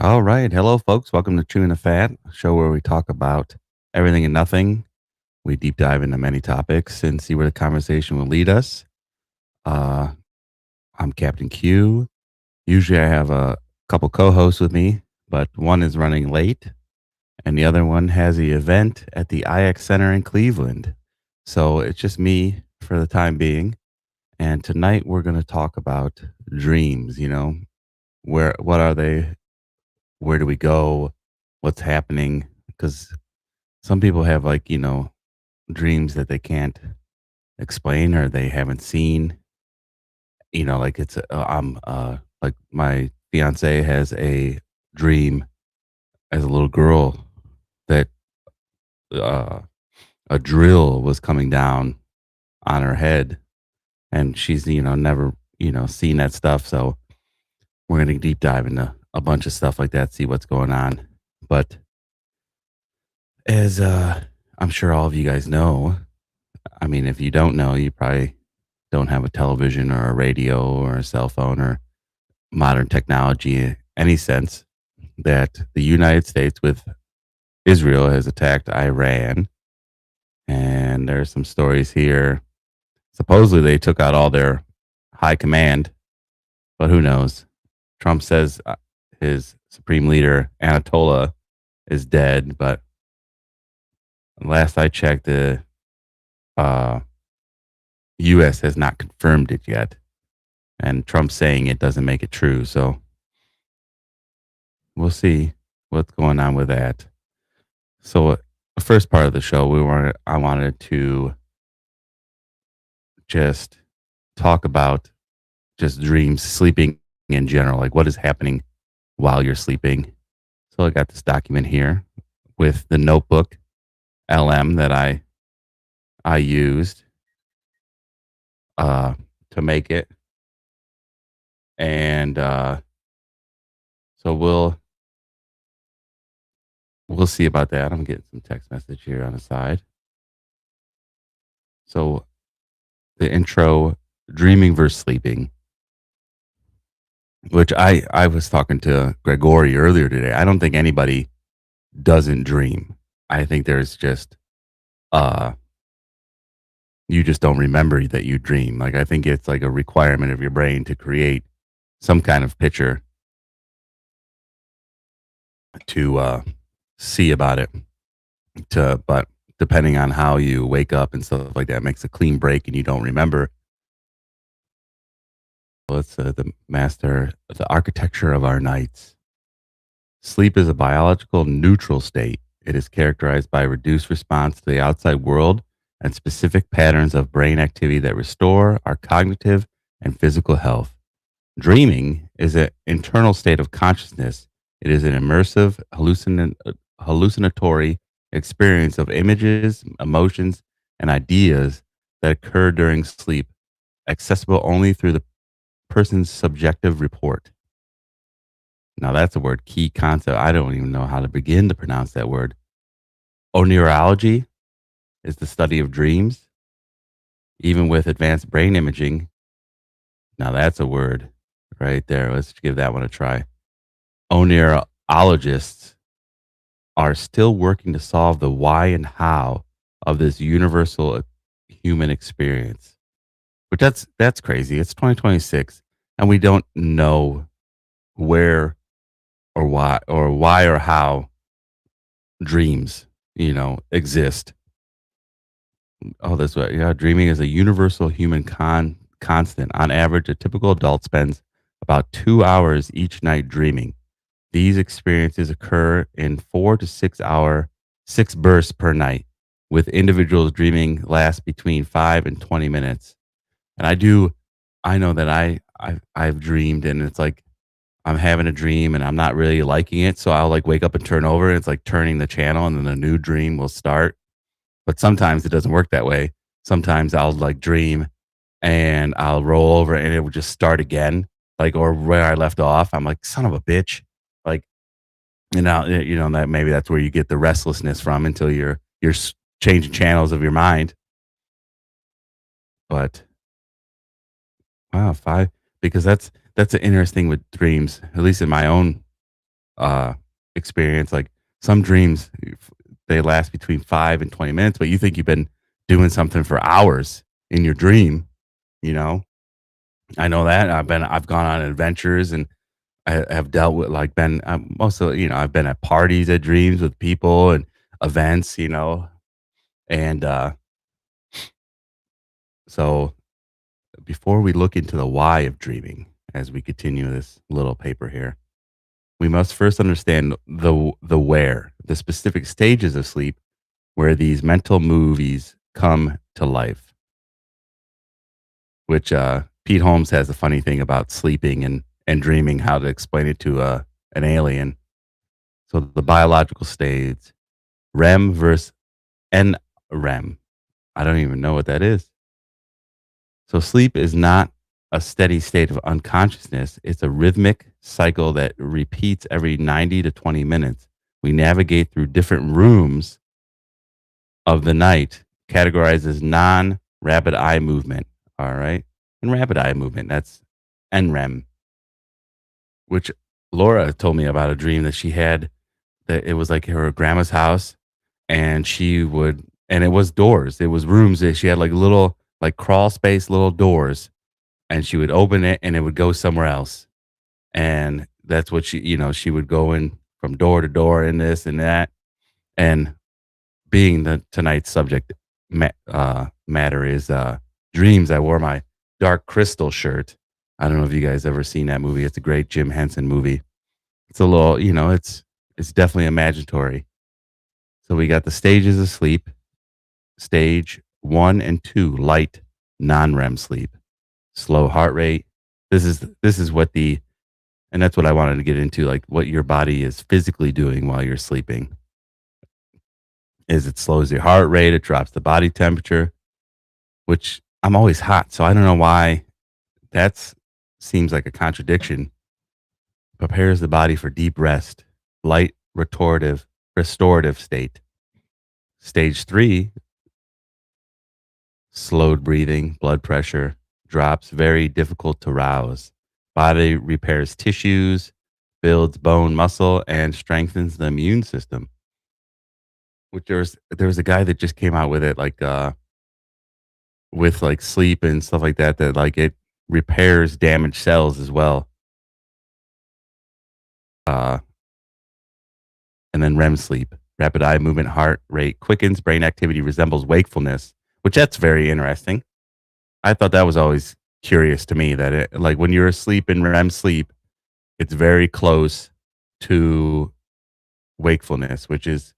All right. Hello, folks. Welcome to Chewing the Fat, a show where we talk about everything and nothing. We deep dive into many topics and see where the conversation will lead us. Uh, I'm Captain Q. Usually I have a couple co hosts with me, but one is running late and the other one has the event at the IX Center in Cleveland. So it's just me for the time being. And tonight we're going to talk about dreams. What are they? Where do we go? What's happening? Because some people have dreams that they can't explain or they haven't seen. Like it's I'm like my fiance has a dream as a little girl that uh, a drill was coming down on her head, and she's never seen that stuff. So we're gonna deep dive into a bunch of stuff like that, see what's going on. But as I'm sure all of you guys know, I mean, if you don't know, you probably don't have a television or a radio or a cell phone or modern technology in any sense, that the United States with Israel has attacked Iran. And there's some stories here. Supposedly they took out all their high command, but who knows? Trump says his supreme leader, Anatola, is dead. But last I checked, the uh, U.S. has not confirmed it yet. And Trump saying it doesn't make it true. So we'll see what's going on with that. So the first part of the show, I wanted to just talk about just dreams, sleeping in general, like what is happening while you're sleeping. So I got this document here with the notebook LM that I used to make it, and so we'll see about that. I'm getting some text message here on the side. So the intro, dreaming versus sleeping, which I was talking to Gregori earlier today. I don't think anybody doesn't dream. I think there's just uh you just don't remember that you dream. Like I think it's like a requirement of your brain to create some kind of picture to see about it. But depending on how you wake up and stuff like that, makes a clean break and you don't remember. Well, it's the architecture of our nights. Sleep is a biological neutral state. It is characterized by reduced response to the outside world and specific patterns of brain activity that restore our cognitive and physical health. Dreaming is an internal state of consciousness. It is an immersive, hallucinatory experience of images, emotions, and ideas that occur during sleep, accessible only through the person's subjective report. Now that's a word, key concept. I don't even know how to begin to pronounce that word. Oneurology is the study of dreams, even with advanced brain imaging. Now that's a word right there. Let's give that one a try. Oneurologists are still working to solve the why and how of this universal human experience. But that's crazy. It's 2026 and we don't know where or why or how dreams, exist. Oh, that's what. Yeah, dreaming is a universal human constant. On average, a typical adult spends about 2 hours each night dreaming. These experiences occur in 4 to 6 bursts per night, with individuals dreaming last between 5 and 20 minutes. And I know that I've dreamed, and it's like I'm having a dream and I'm not really liking it. So I'll like wake up and turn over, and it's like turning the channel, and then a new dream will start. But sometimes it doesn't work that way. Sometimes I'll like dream and I'll roll over and it will just start again, like, or where I left off. I'm like, son of a bitch. Like, that maybe that's where you get the restlessness from until you're changing channels of your mind. But wow, five, because that's an interesting with dreams, at least in my own uh, experience. Like some dreams, they last between 5 and 20 minutes, but you think you've been doing something for hours in your dream. You know, I know that I've gone on adventures and I have dealt with like been also, I've been at parties at dreams with people and events, and so before we look into the why of dreaming, as we continue this little paper here, we must first understand the where, the specific stages of sleep where these mental movies come to life. Which Pete Holmes has a funny thing about sleeping and dreaming, how to explain it to an alien. So the biological stage, REM versus NREM. I don't even know what that is. So sleep is not a steady state of unconsciousness. It's a rhythmic cycle that repeats every 90 to 20 minutes. We navigate through different rooms of the night, categorized as non-rapid eye movement. All right. And rapid eye movement, that's NREM, which Laura told me about a dream that she had, that it was like her grandma's house and and it was doors, it was rooms that she had like little, like crawl space, little doors, and she would open it and it would go somewhere else. And that's what she would go in from door to door and this and that. And being the tonight's subject matter is dreams, I wore my Dark Crystal shirt. I don't know if you guys ever seen that movie. It's a great Jim Henson movie. It's a little, it's definitely imaginatory. So we got the stages of sleep. Stage 1 and 2, light non-REM sleep, slow heart rate. This is what and that's what I wanted to get into, like what your body is physically doing while you're sleeping. Is it slows your heart rate, it drops the body temperature, which I'm always hot, so I don't know why that seems like a contradiction. Prepares the body for deep rest, light restorative state. Stage 3, slowed breathing, blood pressure drops, very difficult to rouse. Body repairs tissues, builds bone muscle, and strengthens the immune system. Which there was a guy that just came out with it, like with like sleep and stuff like that, that like it repairs damaged cells as well. Uh, and then REM sleep, rapid eye movement, heart rate quickens, brain activity resembles wakefulness, which that's very interesting. I thought that was always curious to me, that it, like when you're asleep in REM sleep, it's very close to wakefulness, which is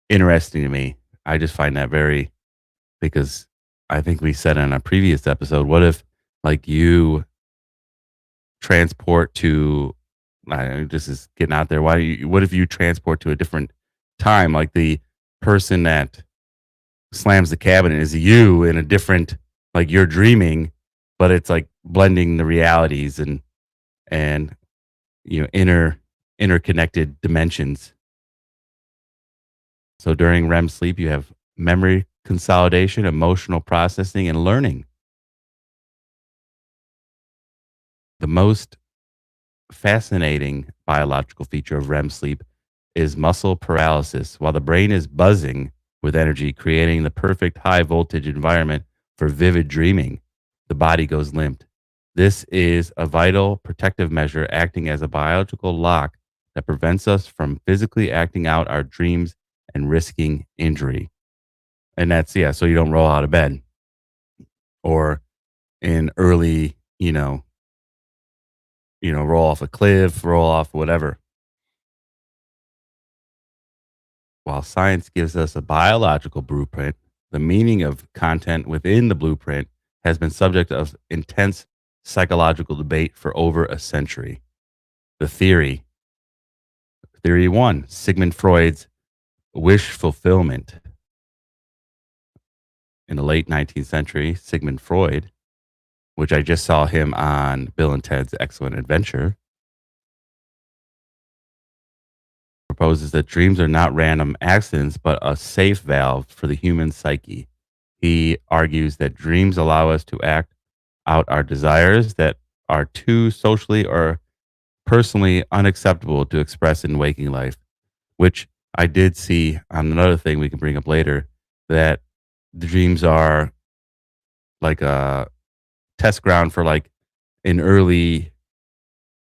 interesting to me. I just find that very, because I think we said in a previous episode, what if like you transport to, I don't know, this is getting out there. What if you transport to a different time? Like the person that slams the cabinet is you in a different, like you're dreaming, but it's like blending the realities and interconnected dimensions. So during REM sleep, you have memory consolidation, emotional processing, and learning. The most fascinating biological feature of REM sleep is muscle paralysis. While the brain is buzzing with energy, creating the perfect high voltage environment for vivid dreaming, the body goes limp. This is a vital protective measure acting as a biological lock that prevents us from physically acting out our dreams and risking injury. And that's, yeah, so you don't roll out of bed or in early, roll off a cliff, roll off whatever. While science gives us a biological blueprint, the meaning of content within the blueprint has been subject of intense psychological debate for over a century. The theory 1, Sigmund Freud's wish fulfillment. In the late 19th century, Sigmund Freud, which I just saw him on Bill and Ted's Excellent Adventure, proposes that dreams are not random accidents, but a safe valve for the human psyche. He argues that dreams allow us to act out our desires that are too socially or personally unacceptable to express in waking life, which I did see on another thing we can bring up later, that the dreams are like a test ground for like an early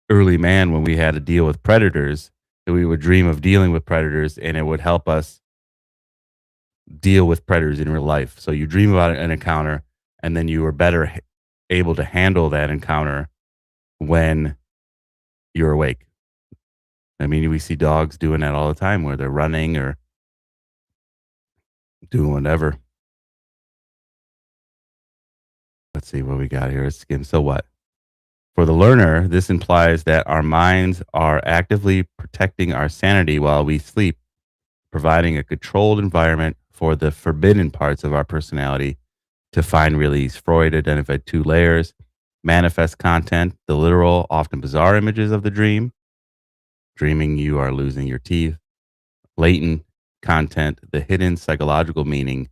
man when we had to deal with predators, that we would dream of dealing with predators and it would help us deal with predators in real life. So you dream about an encounter and then you were better able to handle that encounter when you're awake. I mean, we see dogs doing that all the time where they're running or doing whatever. Let's see what we got here. Let's skim. So what? For the learner, this implies that our minds are actively protecting our sanity while we sleep, providing a controlled environment for the forbidden parts of our personality to find release. Freud identified two layers: manifest content, the literal, often bizarre images of the dream, dreaming you are losing your teeth; latent content, the hidden psychological meaning,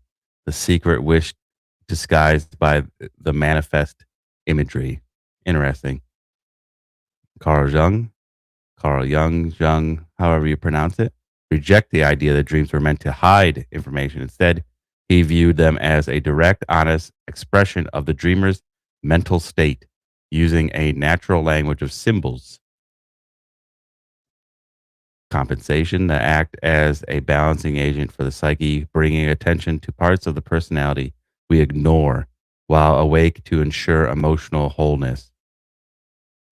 the secret wish disguised by the manifest imagery. Interesting. Carl Jung, however you pronounce it, reject the idea that dreams were meant to hide information. Instead, he viewed them as a direct, honest expression of the dreamer's mental state, using a natural language of symbols. Compensation, the act as a balancing agent for the psyche, bringing attention to parts of the personality we ignore while awake to ensure emotional wholeness.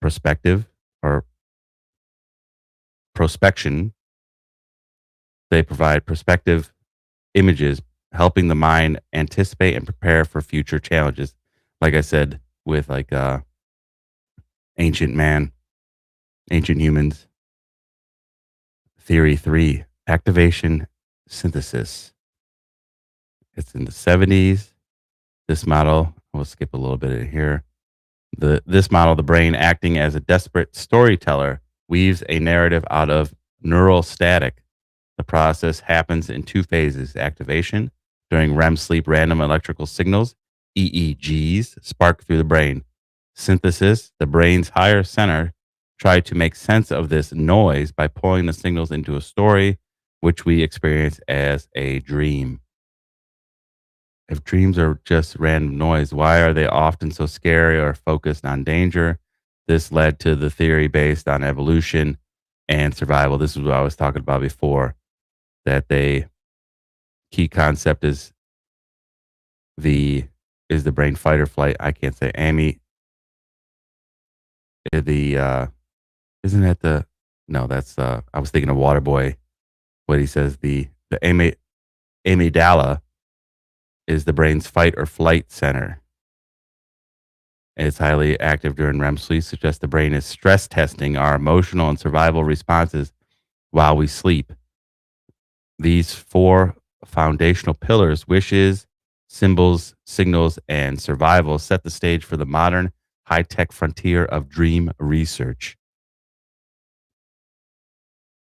Perspective or prospection, they provide perspective images, helping the mind anticipate and prepare for future challenges. Like I said, with like ancient humans. Theory 3, activation synthesis. It's in the 70s. This model, we'll skip a little bit in here. This model, the brain acting as a desperate storyteller, weaves a narrative out of neural static. The process happens in two phases: activation, during REM sleep, random electrical signals, EEGs, spark through the brain; synthesis, the brain's higher center try to make sense of this noise by pulling the signals into a story, which we experience as a dream. If dreams are just random noise, why are they often so scary or focused on danger? This led to the theory based on evolution and survival. This is what I was talking about before, that the key concept is the brain fight or flight. I can't say isn't that the, no, that's I was thinking of Waterboy. What he says, the amygdala is the brain's fight or flight center. It's highly active during REM sleep, suggests the brain is stress testing our emotional and survival responses while we sleep. These four foundational pillars, wishes, symbols, signals, and survival, set the stage for the modern high-tech frontier of dream research.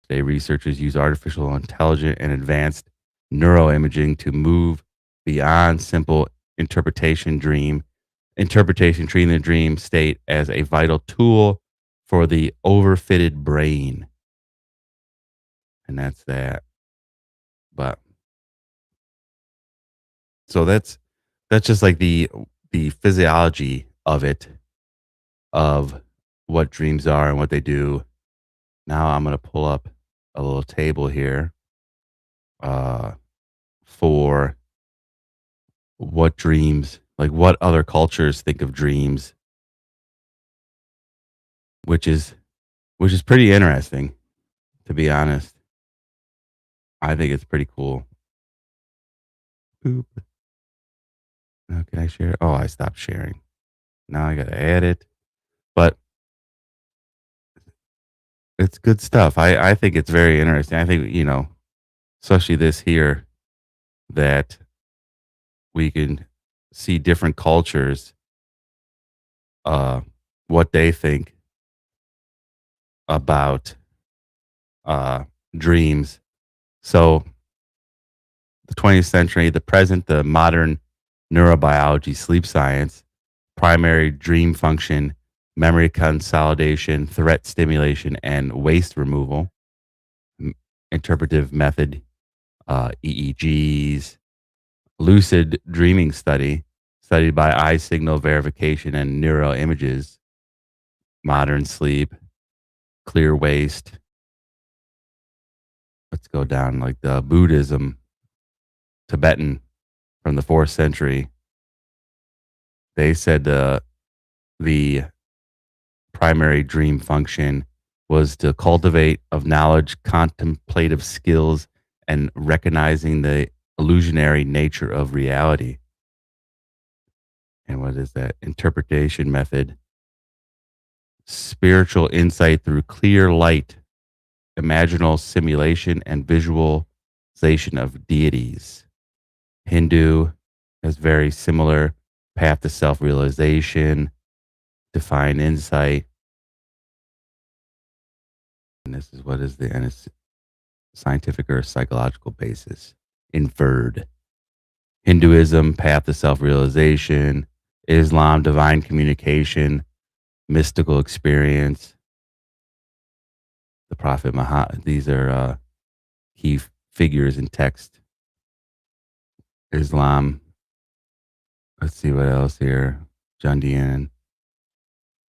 Today, researchers use artificial intelligence and advanced neuroimaging to move beyond simple interpretation, treating the dream state as a vital tool for the overfitted brain. And that's that. But so that's just like the physiology of it, of what dreams are and what they do. Now I'm going to pull up a little table here for what dreams, like what other cultures think of dreams, which is pretty interesting, to be honest. I think it's pretty cool. Boop. Now, can I share? Oh, I stopped sharing. Now I got to add it. But it's good stuff. I think it's very interesting. I think, especially this here, that we can see different cultures, what they think about dreams. So the 20th century, the present, the modern neurobiology, sleep science, primary dream function memory consolidation, threat stimulation, and waste removal, m- interpretive method, EEGs, lucid dreaming study, studied by eye signal verification and neural images, modern sleep, clear waste. Let's go down like the Buddhism, Tibetan from the 4th century. They said the primary dream function was to cultivate of knowledge, contemplative skills, and recognizing the illusionary nature of reality. And what is that? Interpretation method. Spiritual insight through clear light, imaginal simulation, and visualization of deities. Hindu has very similar path to self realization, divine insight. And this is what is the scientific or psychological basis. Inferred. Hinduism, path to self realization. Islam, divine communication, mystical experience. The Prophet Muhammad. These are key figures in text. Islam. Let's see what else here. Jundian.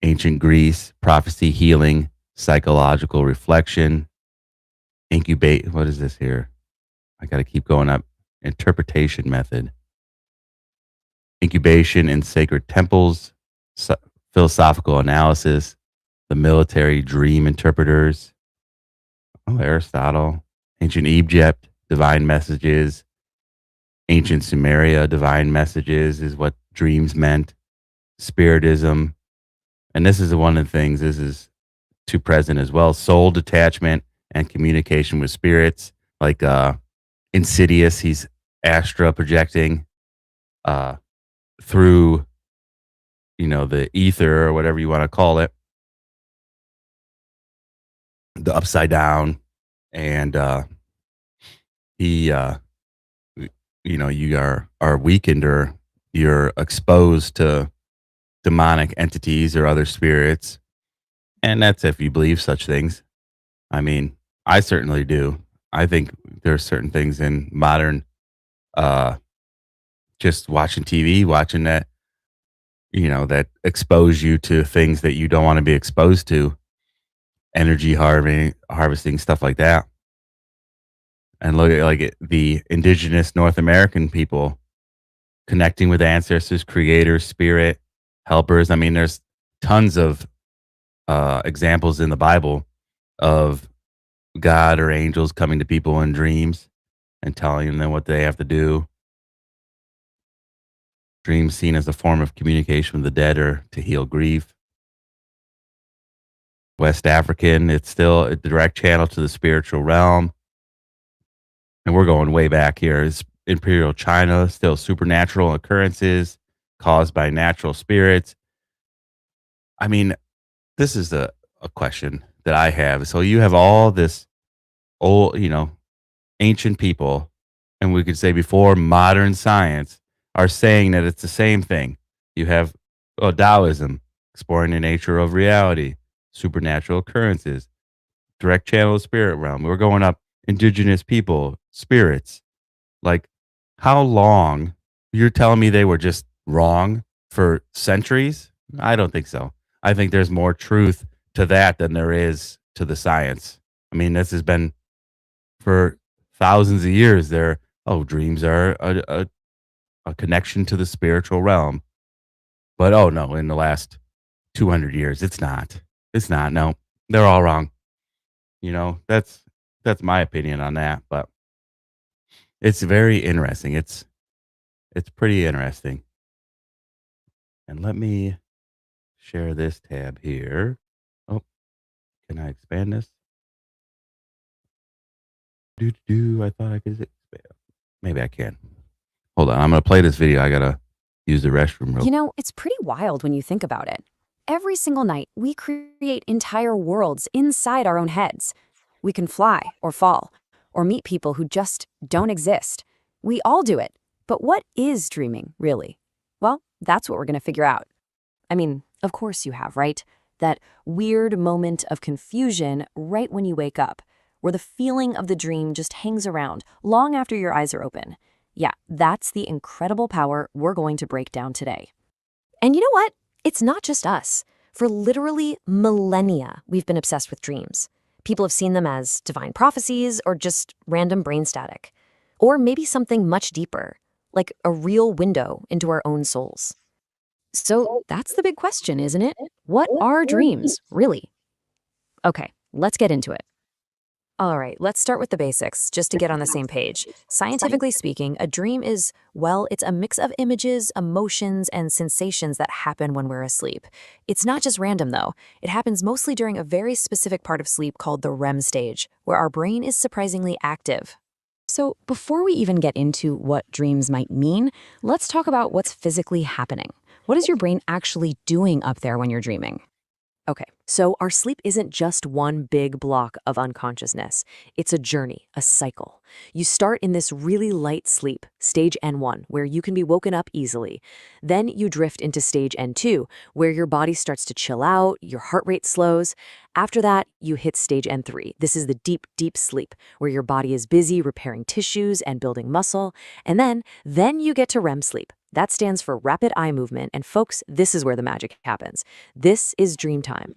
Ancient Greece, prophecy, healing, psychological reflection, incubate. What is this here? I got to keep going up. Interpretation method. Incubation in sacred temples, philosophical analysis, the military dream interpreters. Oh, Aristotle. Ancient Egypt, divine messages. Ancient Sumeria, divine messages is what dreams meant. Spiritism. And this is one of the things, this is too present as well. Soul detachment and communication with spirits. Like Insidious, he's astral projecting through, the ether or whatever you want to call it, the upside down. And he, you are weakened or you're exposed to demonic entities or other spirits. And that's if you believe such things. I mean, I certainly do. I think there's certain things in modern, uh, just watching TV, watching that, that expose you to things that you don't want to be exposed to, energy harvesting, stuff like that. And look at the indigenous North American people connecting with ancestors, creators, spirit, helpers. I mean, there's tons of examples in the Bible of God or angels coming to people in dreams and telling them what they have to do. Dreams seen as a form of communication with the dead or to heal grief. West African, it's still a direct channel to the spiritual realm. And we're going way back here. It's Imperial China, still supernatural occurrences caused by natural spirits. I mean, this is a question that I have. So you have all this old, ancient people, and we could say before modern science are saying that it's the same thing. You have Taoism, exploring the nature of reality, supernatural occurrences, direct channel of spirit realm. We're going up indigenous people, spirits. Like, how long? You're telling me they were just wrong for centuries? I don't think so. I think there's more truth to that than there is to the science. I mean, this has been for thousands of years. Dreams are a connection to the spiritual realm. But oh no, in the last 200 years, it's not. It's not. No, they're all wrong. That's my opinion on that. But it's very interesting. It's pretty interesting. And let me share this tab here. Oh, can I expand this? I thought I could expand. Maybe I can. Hold on. I'm going to play this video. I got to use the restroom real quick. It's pretty wild when you think about it. Every single night, we create entire worlds inside our own heads. We can fly or fall or meet people who just don't exist. We all do it. But what is dreaming, really? Well, that's what we're going to figure out. I mean, of course you have, right? That weird moment of confusion right when you wake up, where the feeling of the dream just hangs around long after your eyes are open. Yeah, that's the incredible power we're going to break down today. And you know what? It's not just us. For literally millennia, we've been obsessed with dreams. People have seen them as divine prophecies or just random brain static. Or maybe something much deeper, like a real window into our own souls. So that's the big question, isn't it? What are dreams, really? Okay, let's get into it. All right, let's start with the basics, just to get on the same page. Scientifically speaking, a dream is, well, it's a mix of images, emotions, and sensations that happen when we're asleep. It's not just random, though. It happens mostly during a very specific part of sleep called the REM stage, where our brain is surprisingly active. So, before we even get into what dreams might mean, let's talk about what's physically happening. What is your brain actually doing up there when you're dreaming? Okay, so our sleep isn't just one big block of unconsciousness. It's a journey, a cycle. You start in this really light sleep, stage N1, where you can be woken up easily. Then you drift into stage N2, where your body starts to chill out, your heart rate slows. After that, you hit stage N3. This is the deep, deep sleep, where your body is busy repairing tissues and building muscle. And then you get to REM sleep. That stands for rapid eye movement, and folks, this is where the magic happens. This is dream time.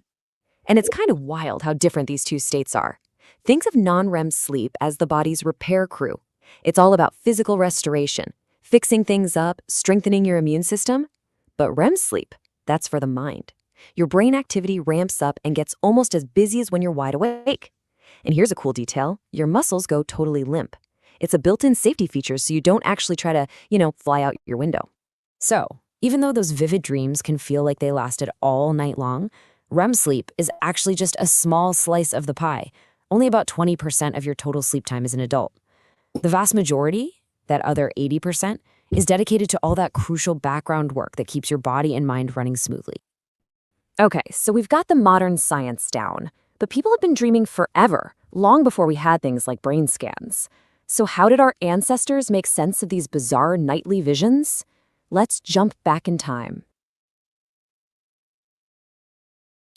And it's kind of wild how different these two states are. Think of non-REM sleep as the body's repair crew. It's all about physical restoration, fixing things up, strengthening your immune system. But REM sleep, that's for the mind. Your brain activity ramps up and gets almost as busy as when you're wide awake. And here's a cool detail, your muscles go totally limp. It's a built-in safety feature so you don't actually try to, fly out your window. So, even though those vivid dreams can feel like they lasted all night long, REM sleep is actually just a small slice of the pie. Only about 20% of your total sleep time as an adult. The vast majority, that other 80%, is dedicated to all that crucial background work that keeps your body and mind running smoothly. Okay, so we've got the modern science down, but people have been dreaming forever, long before we had things like brain scans. So how did our ancestors make sense of these bizarre nightly visions? Let's jump back in time.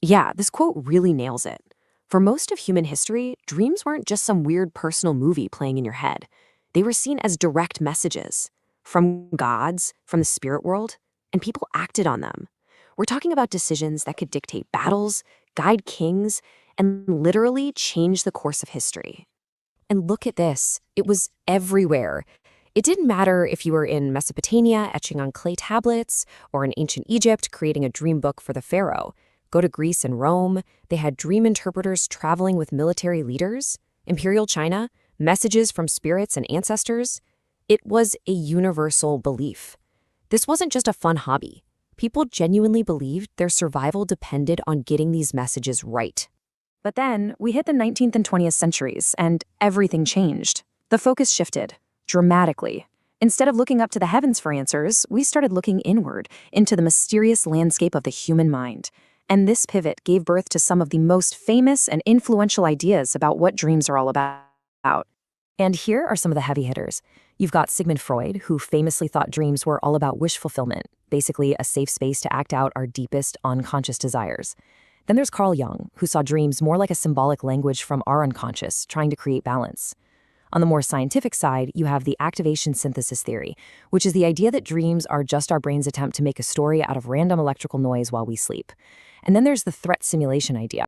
Yeah, this quote really nails it. For most of human history, dreams weren't just some weird personal movie playing in your head. They were seen as direct messages from gods, from the spirit world, and people acted on them. We're talking about decisions that could dictate battles, guide kings, and literally change the course of history. And look at this. It was everywhere. It didn't matter if you were in Mesopotamia etching on clay tablets or in ancient Egypt creating a dream book for the pharaoh. Go to Greece and Rome, they had dream interpreters traveling with military leaders. Imperial China, messages from spirits and ancestors. It was a universal belief. This wasn't just a fun hobby. People genuinely believed their survival depended on getting these messages right. But then we hit the 19th and 20th centuries, and everything changed. The focus shifted, dramatically. Instead of looking up to the heavens for answers, we started looking inward, into the mysterious landscape of the human mind. And this pivot gave birth to some of the most famous and influential ideas about what dreams are all about. And here are some of the heavy hitters. You've got Sigmund Freud, who famously thought dreams were all about wish fulfillment, basically a safe space to act out our deepest unconscious desires. Then there's Carl Jung, who saw dreams more like a symbolic language from our unconscious, trying to create balance. On the more scientific side, you have the activation synthesis theory, which is the idea that dreams are just our brain's attempt to make a story out of random electrical noise while we sleep. And then there's the threat simulation idea.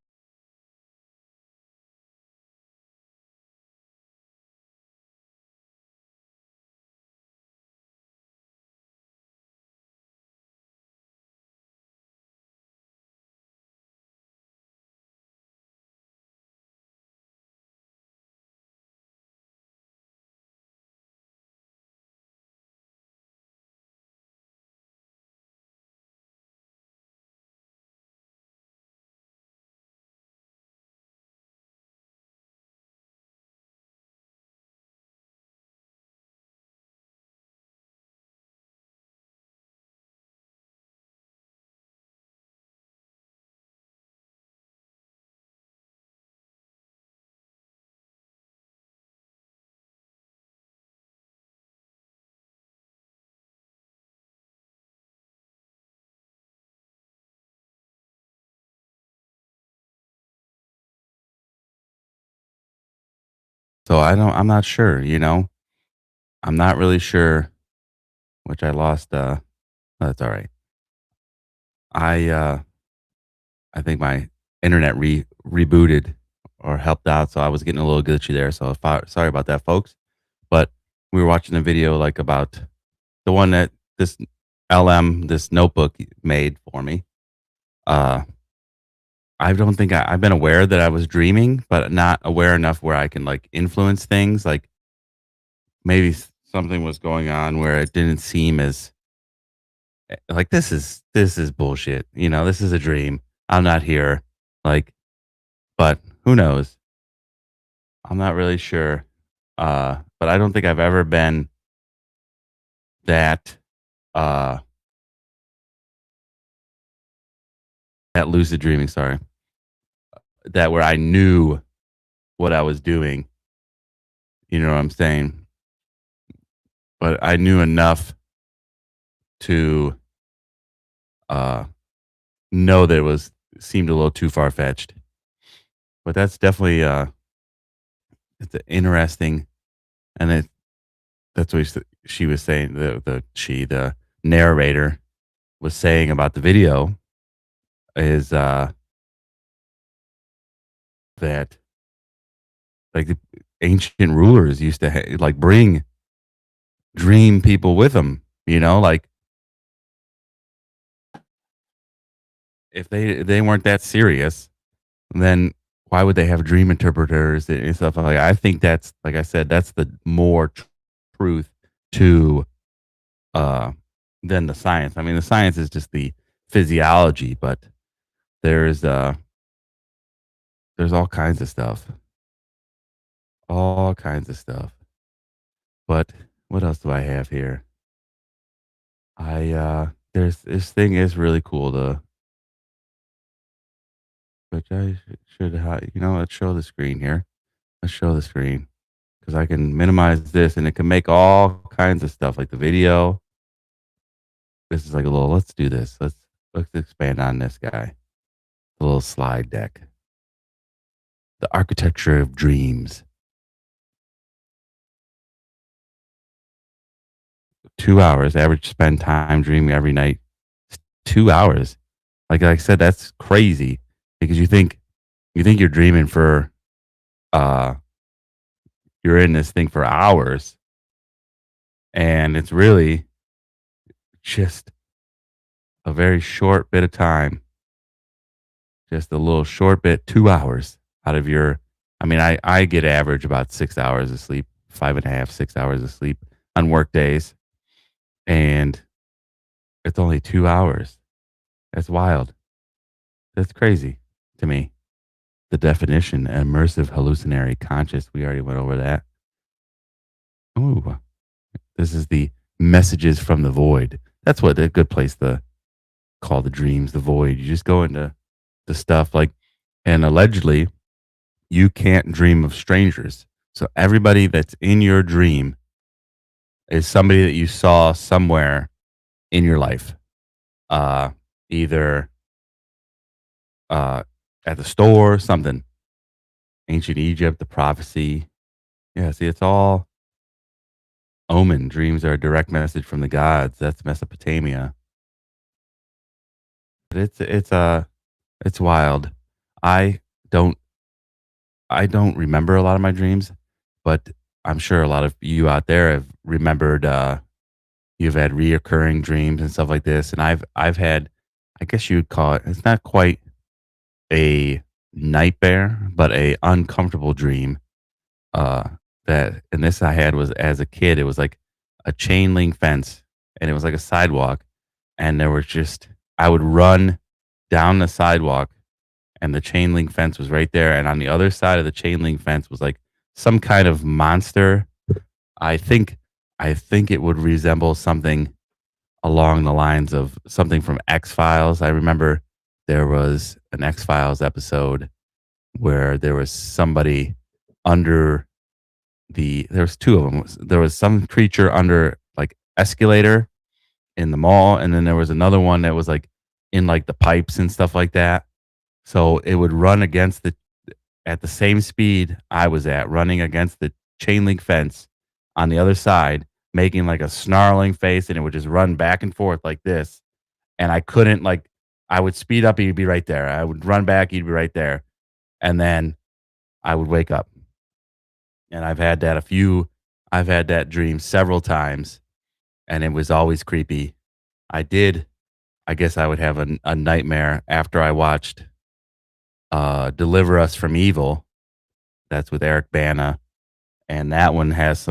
So I'm not sure, I'm not really sure, which I lost, that's all right. I I think my internet rebooted or helped out, so I was getting a little glitchy there. So sorry about that, folks. But we were watching a video like about the one that this this notebook made for me. Uh, I don't think I've been aware that I was dreaming, but not aware enough where I can like influence things. Like maybe something was going on where it didn't seem as like this is bullshit. This is a dream. I'm not here. Like, but who knows? I'm not really sure. But I don't think I've ever been that uh that lucid dreaming, sorry. That where I knew what I was doing. You know what I'm saying? But I knew enough to uh know that it was seemed a little too far fetched. But that's definitely it's a interesting and that's what she was saying, the narrator was saying about the video is that like the ancient rulers used to like bring dream people with them, like if they weren't that serious, then why would they have dream interpreters and stuff like that? I think that's like I said, that's the more truth to uh than the science. I mean, the science is just the physiology, but there's uh there's all kinds of stuff. All kinds of stuff. But what else do I have here? There's this thing is really cool to which I should let's show the screen here. Let's show the screen because I can minimize this and it can make all kinds of stuff like the video. This is like a little, let's do this. Let's expand on this guy. A little slide deck. The architecture of dreams. 2 hours, average spend time dreaming every night. 2 hours. Like I said, that's crazy because you think you're dreaming for uh you're in this thing for hours and it's really just a very short bit of time. Just a little short bit, 2 hours out of your I mean, I get average about 6 hours of sleep, 5.5, 6 hours of sleep on work days. And it's only 2 hours. That's wild. That's crazy to me. The definition, immersive hallucinatory conscious. We already went over that. Ooh, this is the messages from the void. That's what a good place to call the dreams, the void. You just go into the stuff like, and allegedly, you can't dream of strangers. So everybody that's in your dream is somebody that you saw somewhere in your life, uh, either at the store, something ancient Egypt, the prophecy. Yeah, see, it's all omen. Dreams are a direct message from the gods. That's Mesopotamia. But it's wild. I don't I don't remember a lot of my dreams, but I'm sure a lot of you out there have remembered. You've had reoccurring dreams and stuff like this, and I've had, I guess you'd call it. It's not quite a nightmare, but a uncomfortable dream. That and this I had was as a kid. It was like a chain link fence, and it was like a sidewalk, and there was just I would run down the sidewalk and the chain link fence was right there. And on the other side of the chain link fence was like some kind of monster. I think I think it would resemble something along the lines of something from X Files. I remember there was an X Files episode where there was somebody under there was two of them. There was some creature under like escalator in the mall, and then there was another one that was like in like the pipes and stuff like that. So it would run against the at the same speed I was at, running against chain link fence on the other side, making like a snarling face, and it would just run back and forth like this. And I couldn't like I would speed up, he'd be right there. I would run back, he'd be right there. And then I would wake up. And I've had that dream several times, and it was always creepy. I did I guess I would have a nightmare after I watched Deliver Us from Evil. That's with Eric Bana. And that one has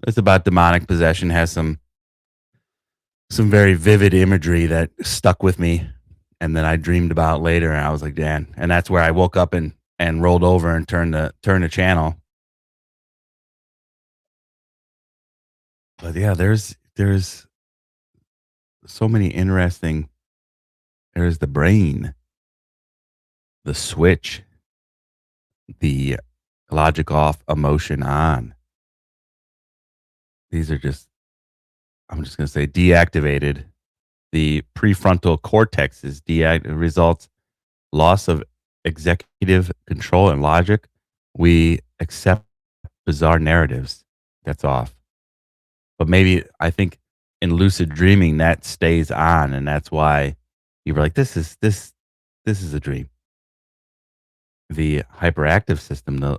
it's about demonic possession, has some very vivid imagery that stuck with me. And then I dreamed about later, and I was like, "Dan," and that's where I woke up and rolled over and turned the channel. But yeah, there's so many interesting. There's the brain, the switch, the logic off, emotion on. These are just, I'm just going to say, deactivated. The prefrontal cortex is deactivated, results loss of executive control and logic. We accept bizarre narratives. That's off. But maybe I think in lucid dreaming that stays on, and that's why you were like, this is a dream. The hyperactive system, the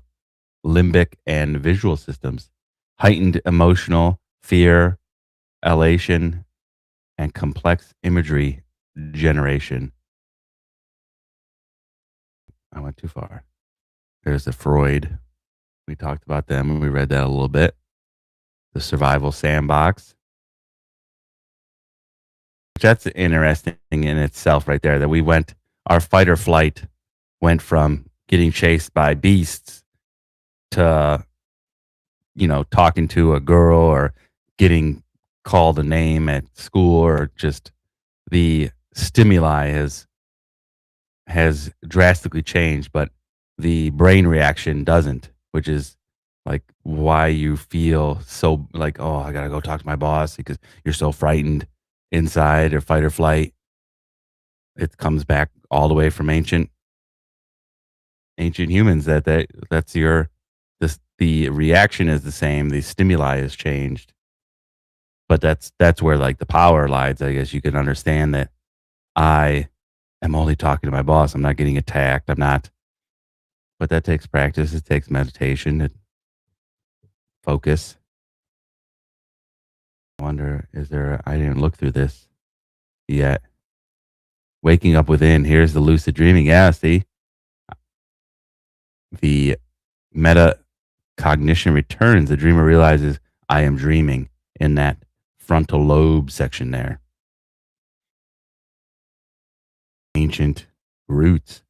limbic and visual systems, heightened emotional fear, elation, and complex imagery generation. I went too far. There's the Freud. We talked about them and we read that a little bit. The survival sandbox. That's interesting in itself right there, that our fight or flight went from getting chased by beasts to, talking to a girl or getting called a name at school, or just the stimuli has drastically changed, but the brain reaction doesn't, which is like why you feel so like, oh, I gotta go talk to my boss, because you're so frightened inside, or fight or flight. It comes back all the way from ancient humans, that's the reaction is the same, the stimuli has changed, but that's where like the power lies. I guess you can understand that I am only talking to my boss. I'm not getting attacked. I'm not, but that takes practice. It takes meditation, focus. I wonder, I didn't look through this yet. Waking up within, here's the lucid dreaming. Yeah, see? The metacognition returns. The dreamer realizes, I am dreaming, in that frontal lobe section there. Ancient roots,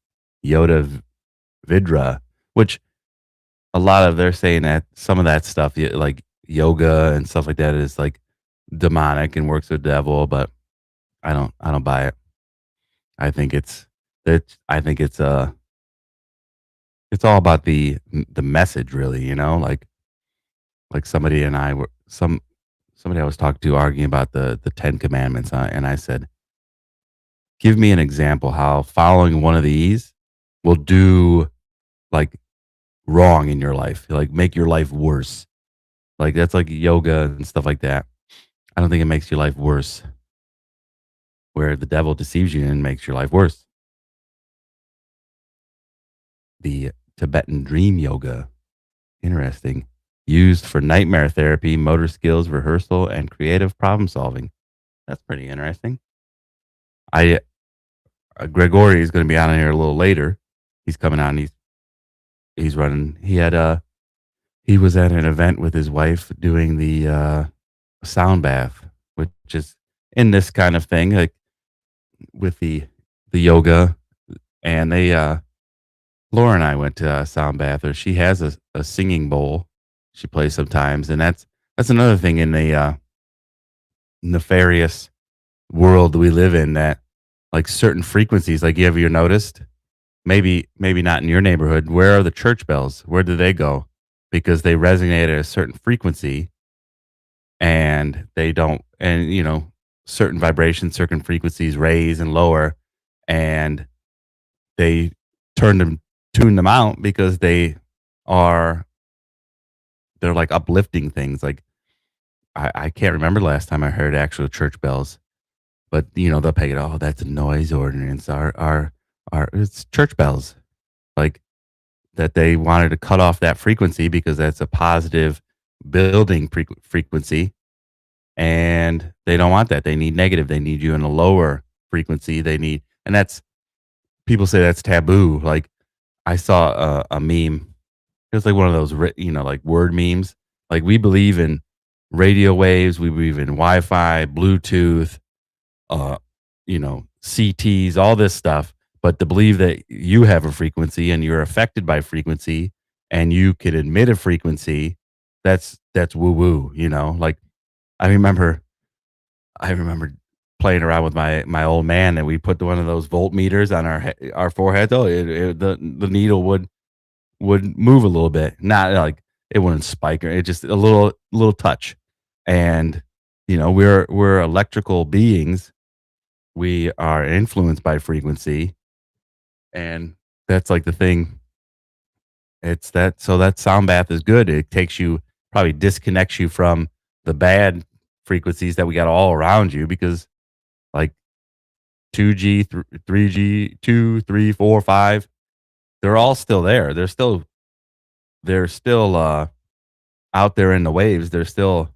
Yoda Vidra, which a lot of, they're saying that some of that stuff, like yoga and stuff like that, is like demonic and works with the devil, but I don't buy it. I think it's all about the message, really, like somebody I was talking to arguing about the 10 commandments, and I said, give me an example how following one of these will do like wrong in your life, like make your life worse. Like that's like yoga and stuff like that. I don't think it makes your life worse. Where the devil deceives you and makes your life worse. The Tibetan dream yoga, interesting, used for nightmare therapy, motor skills rehearsal, and creative problem solving. That's pretty interesting. I Gregori is going to be on here a little later. He's coming on. He's running. He was at an event with his wife doing the sound bath, which is in this kind of thing, like with the yoga. And Laura and I went to sound bath. Or she has a singing bowl she plays sometimes, and that's another thing in the nefarious world we live in, that like certain frequencies, like, have you noticed? Maybe not in your neighborhood. Where are the church bells? Where do they go? Because they resonate at a certain frequency, and they don't, and certain vibrations, certain frequencies raise and lower, and they tune them out because they are they're like uplifting things. Like I can't remember the last time I heard actual church bells, but they'll pay it. Oh, that's a noise ordinance. Our it's church bells. Like that they wanted to cut off that frequency because that's a positive building frequency, and they don't want that. They need negative. They need you in a lower frequency. And that's people say that's taboo. Like I saw a meme. It was like one of those, like word memes. Like we believe in radio waves. We believe in Wi-Fi, Bluetooth, CTs, all this stuff. But to believe that you have a frequency and you're affected by frequency and you can emit a frequency, that's woo woo. Like I remember, I remember playing around with my old man, and we put one of those voltmeters on our foreheads. Oh, the needle would move a little bit, not like it wouldn't spike, or it just a little touch. And we're electrical beings. We are influenced by frequency, and that's like the thing. It's that so that sound bath is good. It takes you, probably disconnects you from the bad frequencies that we got all around you, because like 2G, 3G, 2, 3, 4, 5, they're all still there. They're still out there in the waves. They're still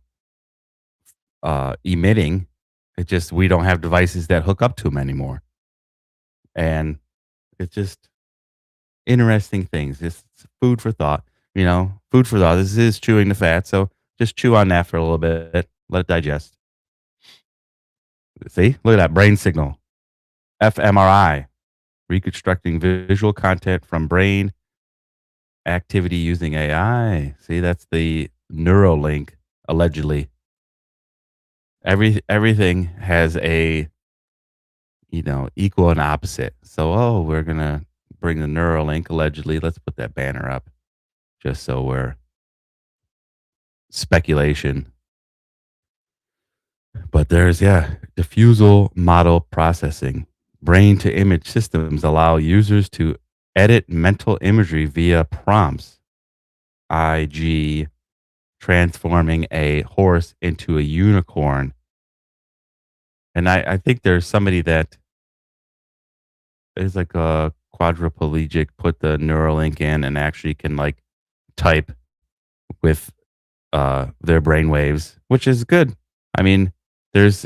emitting. It just we don't have devices that hook up to them anymore. And it's just interesting things. It's food for thought. Food for thought. This is chewing the fat, so just chew on that for a little bit. Let it digest. See, look at that brain signal. fMRI, reconstructing visual content from brain activity using AI. See, that's the Neuralink, allegedly. Everything has a equal and opposite. So, we're gonna bring the Neuralink, allegedly. Let's put that banner up, just so we're speculation. But there's, diffusal model processing. Brain to image systems allow users to edit mental imagery via prompts, i.g., transforming a horse into a unicorn. And I think there's somebody that is like a quadriplegic, put the Neuralink in and actually can like type with their brain waves, which is good. I mean, there's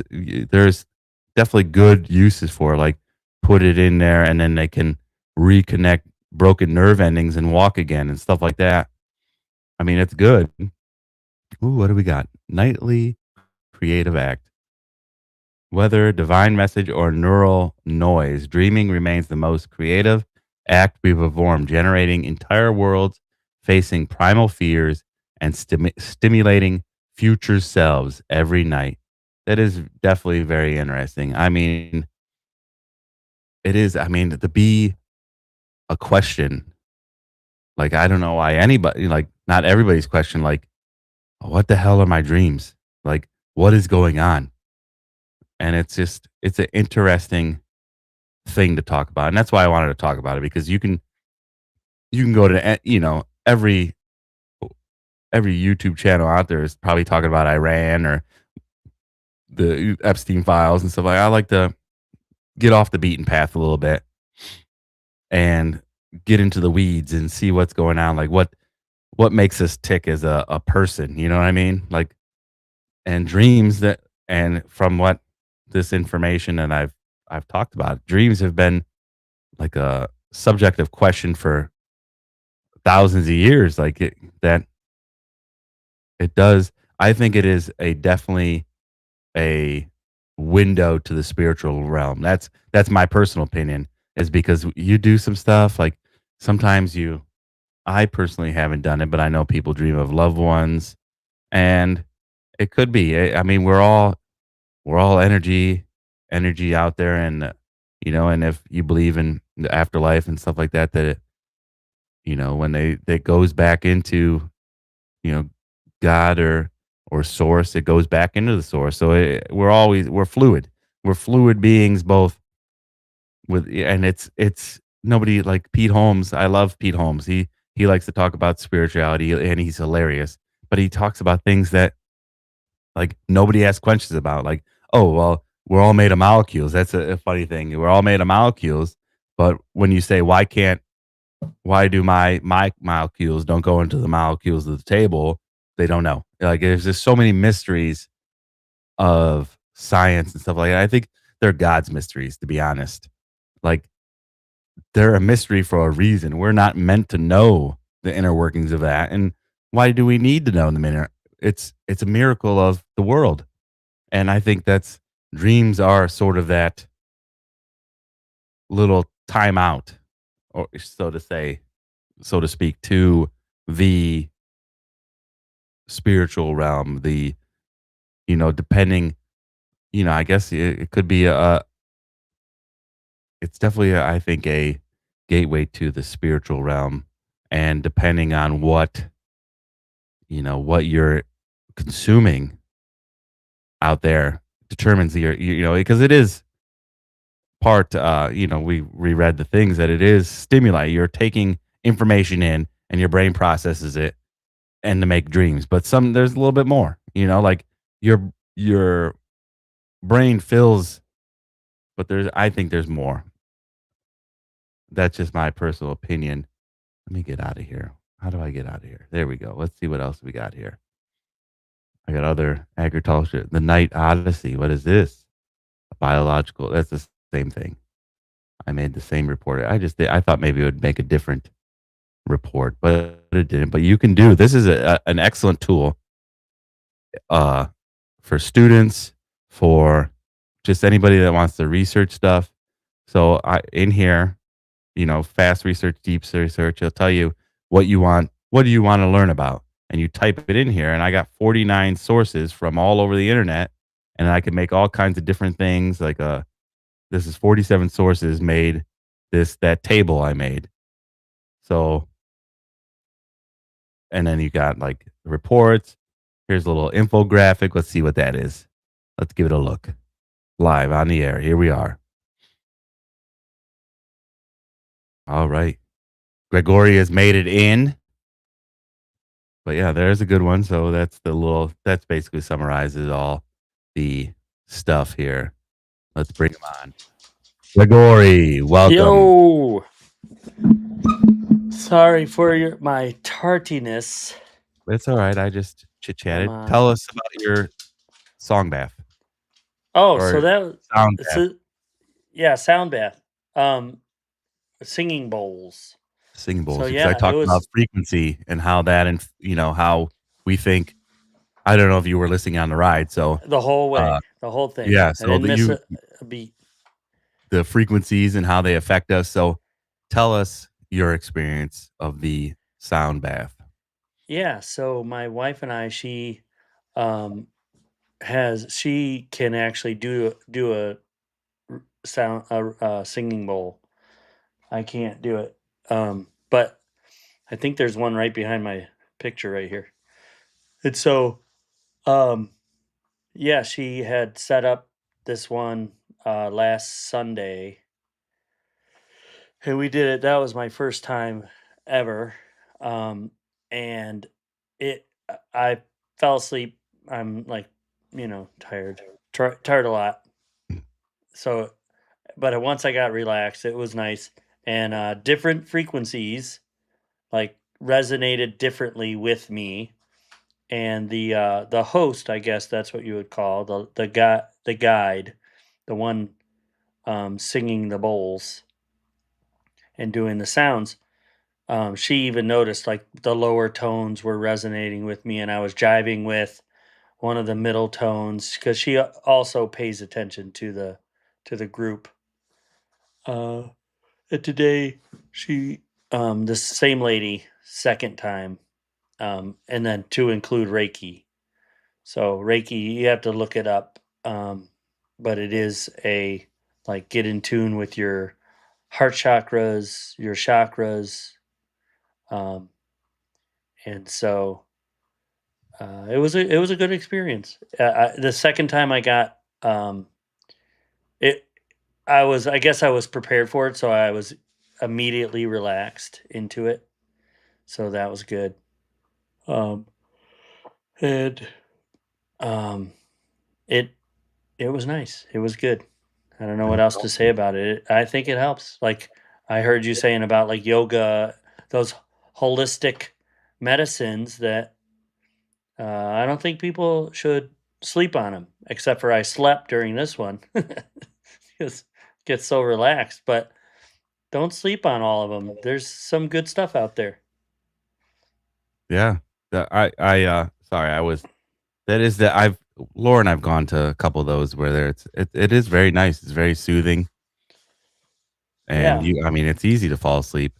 definitely good uses for it, like put it in there and then they can reconnect broken nerve endings and walk again and stuff like that. I mean, it's good. Ooh, what do we got? Nightly creative act. Whether divine message or neural noise, dreaming remains the most creative act we perform, generating entire worlds, facing primal fears, and stimulating future selves every night. That is definitely very interesting. I mean, it is. I mean, to be a question, like, I don't know why anybody, like, not everybody's question, like, what the hell are my dreams? Like, what is going on? And it's an interesting thing to talk about. And that's why I wanted to talk about it, because you can go to, every YouTube channel out there is probably talking about Iran or the Epstein files and stuff. Like, I like to get off the beaten path a little bit and get into the weeds and see what's going on. Like what makes us tick as a person, you know what I mean? Like, and dreams and from what this information and I've talked about, dreams have been like a subjective question for thousands of years. Like it does. I think it is definitely a window to the spiritual realm. That's my personal opinion, is because you do some stuff like sometimes I personally haven't done it, but I know people dream of loved ones, and it could be. I mean, we're all energy out there, and and if you believe in the afterlife and stuff like that, that when it goes back into you know God or source, it goes back into the source. So we're fluid. We're fluid beings, both and it's nobody like Pete Holmes. I love Pete Holmes. He likes to talk about spirituality and he's hilarious. but he talks about things that like nobody asks questions about. Like, oh well, we're all made of molecules. That's a funny thing. We're all made of molecules, but when you say why do my molecules don't go into the molecules of the table? They don't know. Like there's just so many mysteries of science and stuff like that. I think they're God's mysteries, to be honest. Like they're a mystery for a reason. We're not meant to know the inner workings of that. And why do we need to know the inner? It's a miracle of the world. And I think that's dreams are sort of that little timeout, or so to say, so to speak, to the spiritual realm, the depending, I guess it could be it's definitely I think a gateway to the spiritual realm, and depending on what you're consuming out there determines because it is part we reread the things that it is stimuli. You're taking information in and your brain processes it and to make dreams. But there's a little bit more, like your brain fills, but I think there's more. That's just my personal opinion. Let me get out of here. How do I get out of here? There we go. Let's see what else we got here. I got other agriculture. The Night Odyssey. What is this? A biological. That's the same thing. I made the same report. I thought maybe it would make a different report, but it didn't. But you can do this is an excellent tool uh, for students, for just anybody that wants to research stuff. So in here, fast research, deep research, it'll tell you what you want. What do you want to learn about? And you type it in here, and I got 49 sources from all over the internet, and I can make all kinds of different things. Like this is 47 sources made that table I made. So, and then you got like the reports. Here's a little infographic. Let's see what that is. Let's give it a look. Live on the air. Here we are. All right. Gregori has made it in. But yeah, there's a good one. So that's basically summarizes all the stuff here. Let's bring him on. Gregori, welcome. Yo, sorry for my tartiness. It's all right. I just chit chatted. I'm, Tell us about your song bath Oh, so or that sound it's bath, sound bath. Singing bowls. singing So bowls. Because I yeah, it talked about was frequency and how that, and how we think. I don't know if you were listening on the ride. So the whole uh, way, the whole thing. yeah. I So didn't miss a beat. the frequencies and how they affect us. So tell us your experience of the sound bath. Yeah, so my wife and I, um she can actually do a singing bowl. I can't do it. But I think there's one right behind my picture right here. And so um yeah, she had set up this one last Sunday, and we did it. That was my first time ever, and I fell asleep. I'm like, tired, tired a lot. So, but once I got relaxed, it was nice, and different frequencies like resonated differently with me. And the host, I guess that's what you would call the guide, the one singing the bowls and doing the sounds. She even noticed like the lower tones were resonating with me, and I was jiving with one of the middle tones because she also pays attention to the group. And today, she this same lady, second time, and then to include Reiki. So Reiki, you have to look it up, but it is a like get in tune with your heart chakras, your chakras, um, and so it was a good experience. The second time I got it, I guess I was prepared for it, so I was immediately relaxed into it. So that was good. Um, And um, it it was nice. It was good. I don't know what That's else to say awesome. about it. I think it helps. Like I heard you saying about like yoga, those holistic medicines that I don't think people should sleep on them. Except for I slept during this one because get so relaxed. But don't sleep on all of them. There's some good stuff out there. Yeah. Sorry, I was that is that I've Laura and I've gone to a couple of those where it is very nice. It's very soothing, and Yeah. you I mean, it's easy to fall asleep.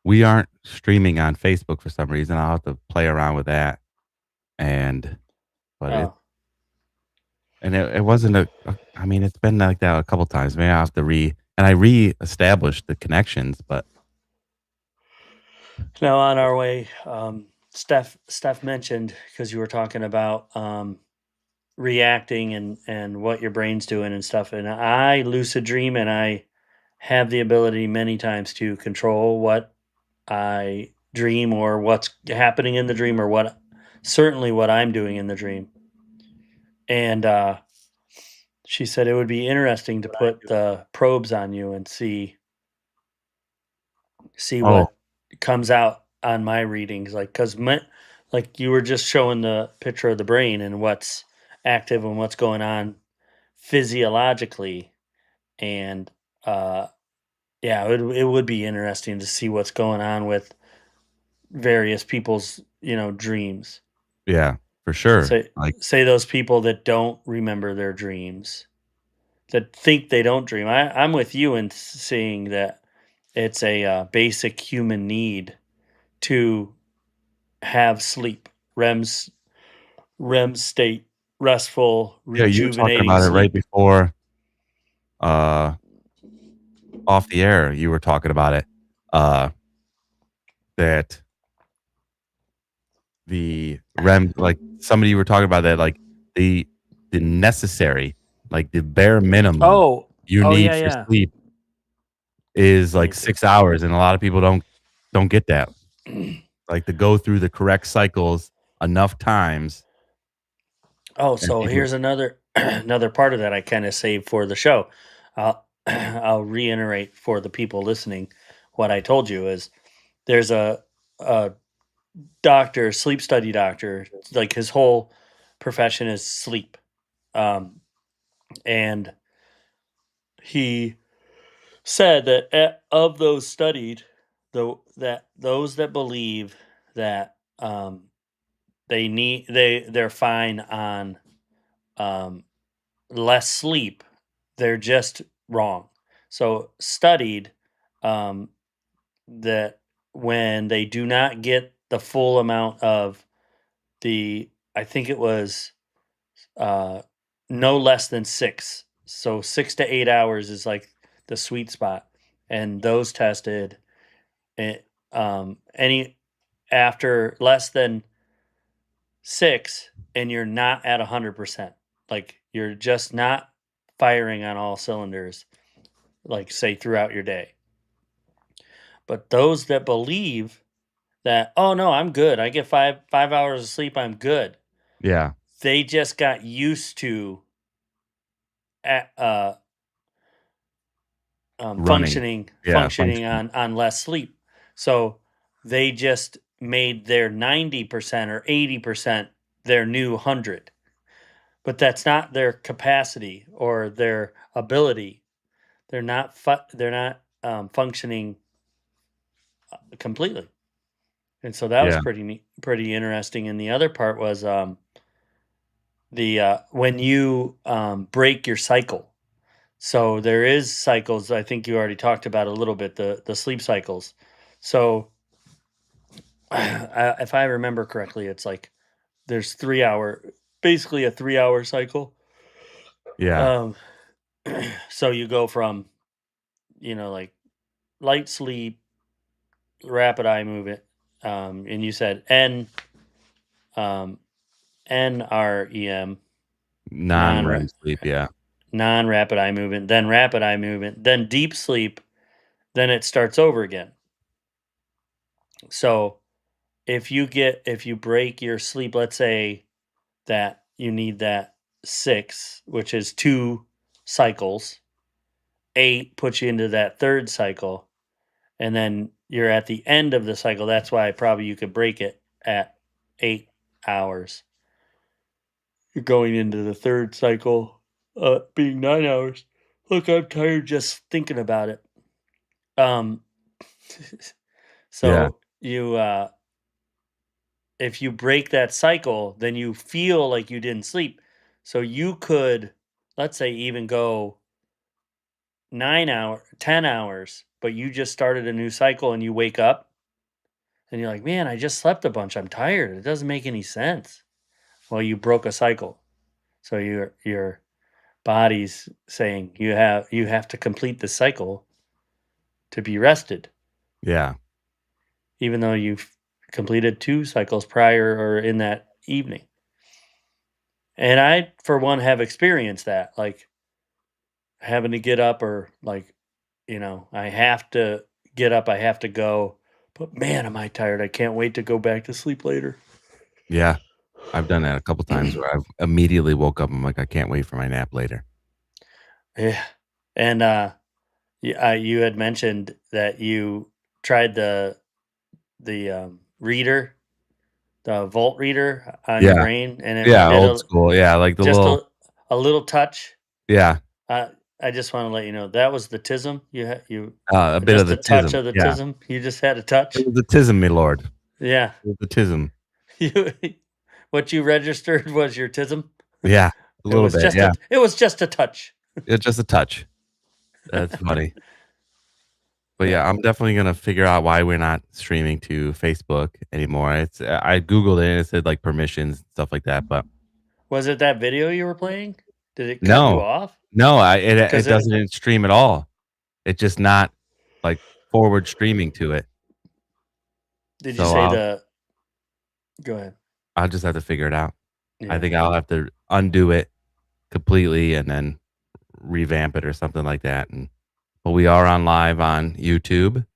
We aren't streaming on Facebook for some reason. I'll have to play around with that, and but Oh. it wasn't I mean, it's been like that a couple times. Maybe I have to I re-established the connections, but Now on our way, Steph mentioned because you were talking about reacting and what your brain's doing and stuff. And I lucid dream and I have the ability many times to control what I dream or what's happening in the dream or what certainly what I'm doing in the dream. And she said it would be interesting to put the probes on you and see oh, what comes out on my readings like because like you were just showing the picture of the brain and what's active and what's going on physiologically and uh yeah it would be interesting to see what's going on with various people's dreams. yeah, for sure. say Like, say those people that don't remember their dreams, that think they don't dream. I'm with you in seeing that it's a basic human need to have sleep, REM state, restful, yeah, you were talking rejuvenating about it right sleep. before, uh, off the air. You were talking about it, uh, that the REM like, somebody you were talking about that, like, the the necessary, like, the bare minimum Oh, you oh need yeah, for yeah. sleep is, Let like, me put 6 hours, and a lot of people don't get that. Like, to go through the correct cycles enough times, Oh, and so people here's another another part of that I kind of saved for the show. I'll I'll reiterate for the people listening what I told you is there's a doctor, sleep study doctor, like his whole profession is sleep. Um, and he said that of those studied, though that those that believe that they're fine on um, less sleep, they're just wrong. So studied um, that when they do not get the full amount of I think it was uh, no less than 6. So 6 to 8 hours is like the sweet spot, and those tested any after less than 6, and you're not at 100%. Like you're just not firing on all cylinders, like say throughout your day. But those that believe that, oh no, I'm good. I get five hours of sleep. I'm good. yeah, They just got used to a- uh, running. Yeah, functioning functioning. on less sleep. So they just made their 90% or 80% their new 100. But that's not their capacity or their ability. They're not functioning completely. And so that was Yeah, pretty neat, pretty interesting. And the other part was the when you break your cycle. So there is cycles. I think you already talked about a little bit the sleep cycles. So if I remember correctly, it's like there's 3 hour, basically a 3 hour cycle. yeah, Um, so you go from like light sleep, rapid eye movement, and you said um, NREM, non non-REM sleep, yeah. non rapid eye movement, then rapid eye movement, then deep sleep, then it starts over again. So if you break your sleep, let's say that you need that 6, which is 2 cycles. 8 puts you into that 3rd cycle, and then you're at the end of the cycle. That's why probably you could break it at 8 hours. You're going into the 3rd cycle, being 9 hours. Look, I'm tired just thinking about it. Um, Yeah. so you, if you break that cycle, then you feel like you didn't sleep. So you could, let's say, even go 10 hours, but you just started a new cycle and you wake up and you're like, man, I just slept a bunch. I'm tired. It doesn't make any sense. Well, you broke a cycle. So your body's saying you have to complete the cycle to be rested, Yeah. even though you've completed 2 cycles prior or in that evening. And I, for one, have experienced that, like having to get up or like, I have to get up, I have to go. But man, am I tired. I can't wait to go back to sleep later. Yeah. I've done that a couple times where I've immediately woke up. I'm like, I can't wait for my nap later. Yeah. And you had mentioned that you tried the reader, the volt reader on your Yeah. brain, and it Yeah. did Old school. Yeah. Like the just little, a little touch. yeah. Uh, I just want to let you know that was the tism. You A bit of just the a touch tism. of the Yeah. tism. You just had a It touch. was the tism, my lord. Yeah. It was the tism. You what you registered was your tism. Yeah. A It little was bit. just a Yeah. it was just a touch. It's just a touch. That's funny. But Yeah. yeah, I'm definitely gonna figure out why we're not streaming to Facebook anymore. It's I googled it and it said like permissions stuff like that, but Was it that video you were playing? Did it cut you no, off? no, it Because it doesn't stream at all. It's just not like forward streaming to it. did you So say the go ahead. I'll just have to figure it out. I Yeah. think I'll have to undo it completely and then revamp it or something like that. And but we are on live on YouTube,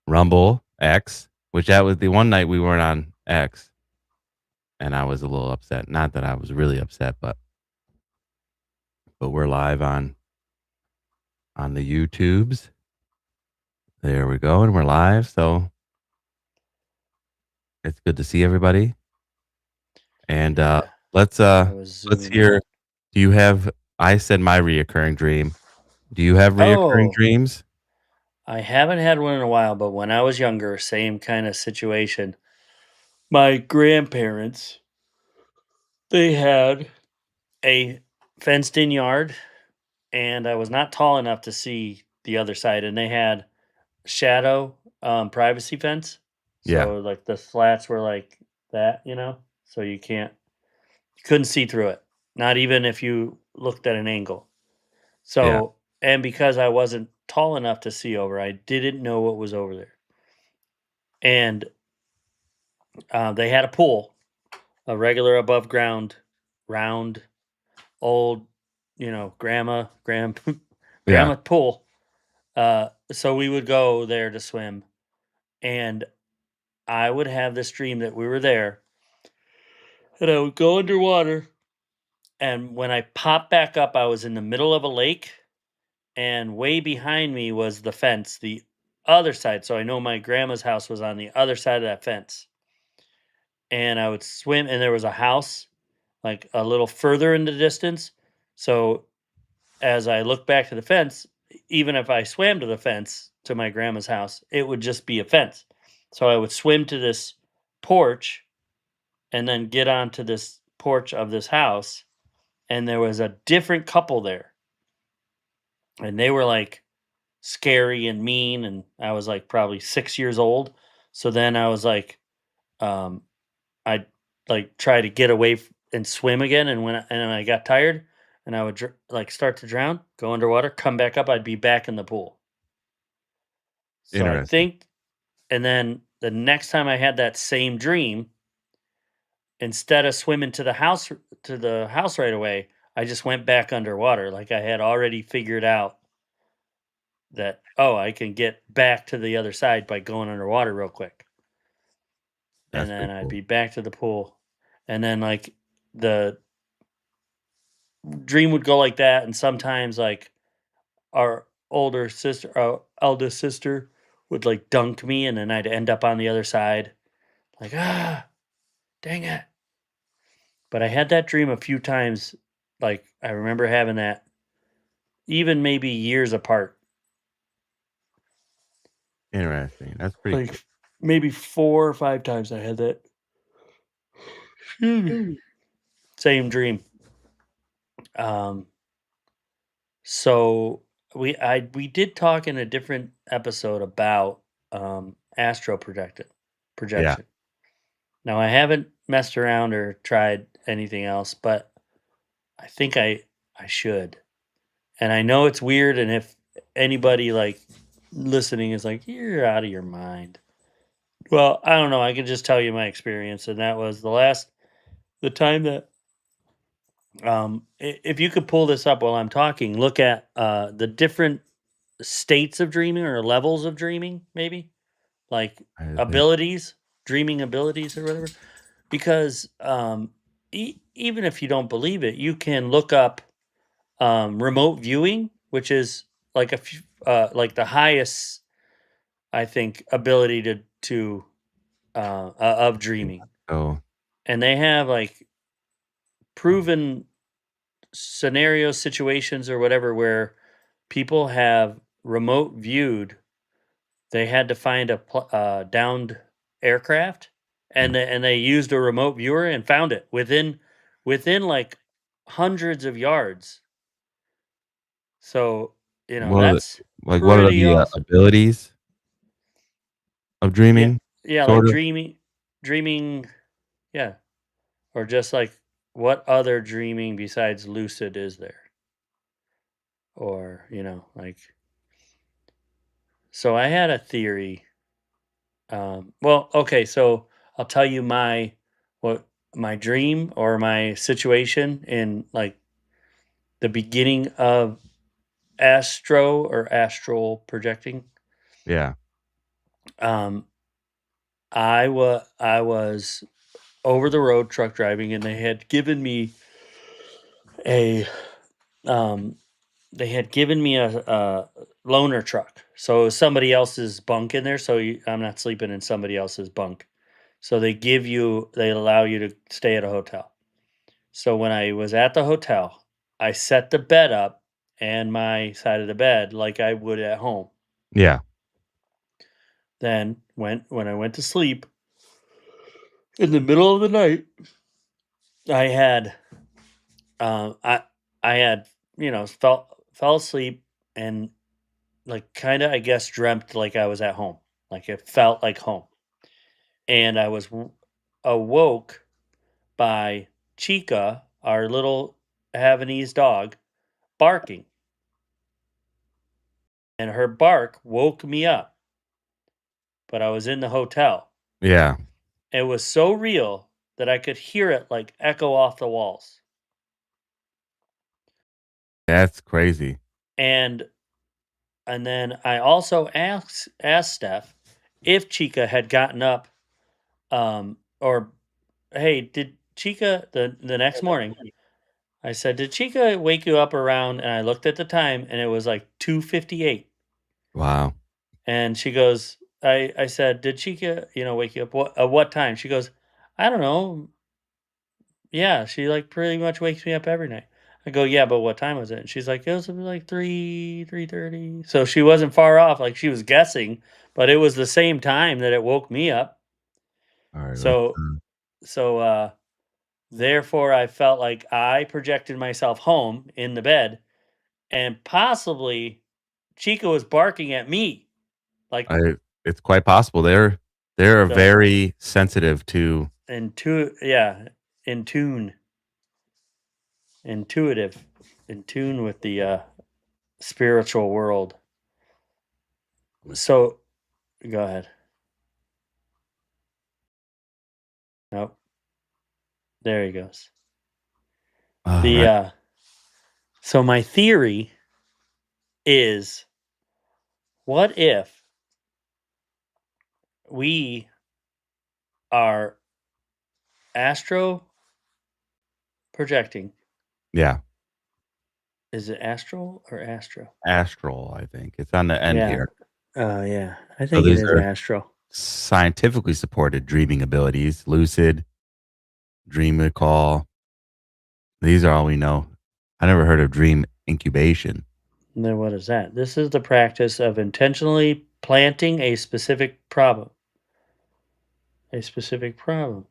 Rumble, X, which that was the one night we weren't on X. And I was a little upset. Not that I was really upset, but we're live on the YouTubes. There we go, and we're live. So it's good to see everybody. And Yeah. let's I was let's zooming hear. in. Do you have? I said my reoccurring dream. Do you have reoccurring Oh, dreams? I haven't had one in a while, but when I was younger, same kind of situation. My grandparents, they had a fenced in yard, and I was not tall enough to see the other side, and they had shadow privacy fence. Yeah, So like the slats were like that, so you couldn't see through it, not even if you looked at an angle. yeah, So, and because I wasn't tall enough to see over, I didn't know what was over there. And they had a pool, a regular above ground, round, old, yeah. grandma pool. So we would go there to swim, and I would have this dream that we were there, and I would go underwater. And when I popped back up, I was in the middle of a lake, and way behind me was the fence, the other side. So I know my grandma's house was on the other side of that fence. And I would swim, and there was a house like a little further in the distance. So as I look back to the fence, even if I swam to the fence to my grandma's house, it would just be a fence. So I would swim to this porch and then get onto this porch of this house. And there was a different couple there. And they were like scary and mean. And I was like probably 6 years old. So then I was like, um, I'd like try to get away and swim again. And when I got tired and I would like start to drown, go underwater, come back up, I'd be back in the pool. So I Interesting. think, and then the next time I had that same dream, instead of swimming to the house right away, I just went back underwater. Like I had already figured out that, oh, I can get back to the other side by going underwater real quick. And That's then pretty I'd cool. be back to the pool. And then like the dream would go like that, and sometimes like our eldest sister would like dunk me, and then I'd end up on the other side, like dang it. But I had that dream a few times. Like I remember having that, even maybe years apart, Interesting. That's pretty cool. like maybe 4 or 5 times I had that. Excuse me. Same dream. Um, so we did talk in a different episode about astral Yeah. projection. Now I haven't messed around or tried anything else, but I think I should. And I know it's weird, and if anybody like listening is like, "You're out of your mind." Well, I don't know. I can just tell you my experience, and that was the time that if you could pull this up while I'm talking, look at the different states of dreaming or levels of dreaming, maybe like I think abilities, dreaming abilities or whatever. Because even if you don't believe it, you can look up remote viewing, which is like like the highest, I think, ability of dreaming, so. and they have like proven scenarios, situations, or whatever where people have remote viewed. They had to find a downed aircraft, Mm. and they used a remote viewer and found it within like hundreds of yards. So What are the that's what are pretty the awesome. abilities of Yeah, dreaming? yeah, like Sort of. dreaming, yeah, or just like what other dreaming besides lucid is there, or like. So I had a theory. Well, okay, so I'll tell you what my dream or my situation in like the beginning of astral projecting. Yeah. Um, I was over the road truck driving, and a um they had given me a loaner truck. So it was somebody else's bunk in there. So I'm not sleeping in somebody else's bunk. So they allow you to stay at a hotel. So when I was at the hotel, I set the bed up and my side of the bed like I would at home. Yeah. Then when I went to sleep in the middle of the night, I had I I had fell asleep, and like kind of I guess dreamt like I was at home. Like it felt like home. And I was awoke by Chica, our little Havanese dog, barking. And her bark woke me up, but I was in the hotel. Yeah. It was so real that I could hear it like echo off the walls. That's crazy. And and then I also asked Steph if Chica had gotten up, or hey, did Chica the next morning? I said, "Did Chica wake you up around?" And I looked at the time, and it was like 2:58. Wow. And she goes, I said, "Did Chica, wake you up? What time?" She goes, "I don't know. Yeah, she like pretty much wakes me up every night." I go, "Yeah, but what time was it?" And she's like, "It was like 3:30." So she wasn't far off. Like she was guessing, but it was the same time that it woke me up. All right. Let's. So so therefore I felt like I projected myself home in the bed, and possibly Chica was barking at me. Like It's quite possible. They're the very sensitive to. yeah, in tune, intuitive, in tune with the spiritual world. So go ahead. Nope. There he goes. All The right. so my theory is, what if we are astro projecting. Yeah. Is it astral or astro? Astral, I think. It's on the end Yeah. here. Yeah. I So think it these is are astral. scientifically supported dreaming abilities, lucid, dream recall. These are all we know. I never heard of dream incubation And then what is that? This is the practice of intentionally planting a specific problem. A specific problem.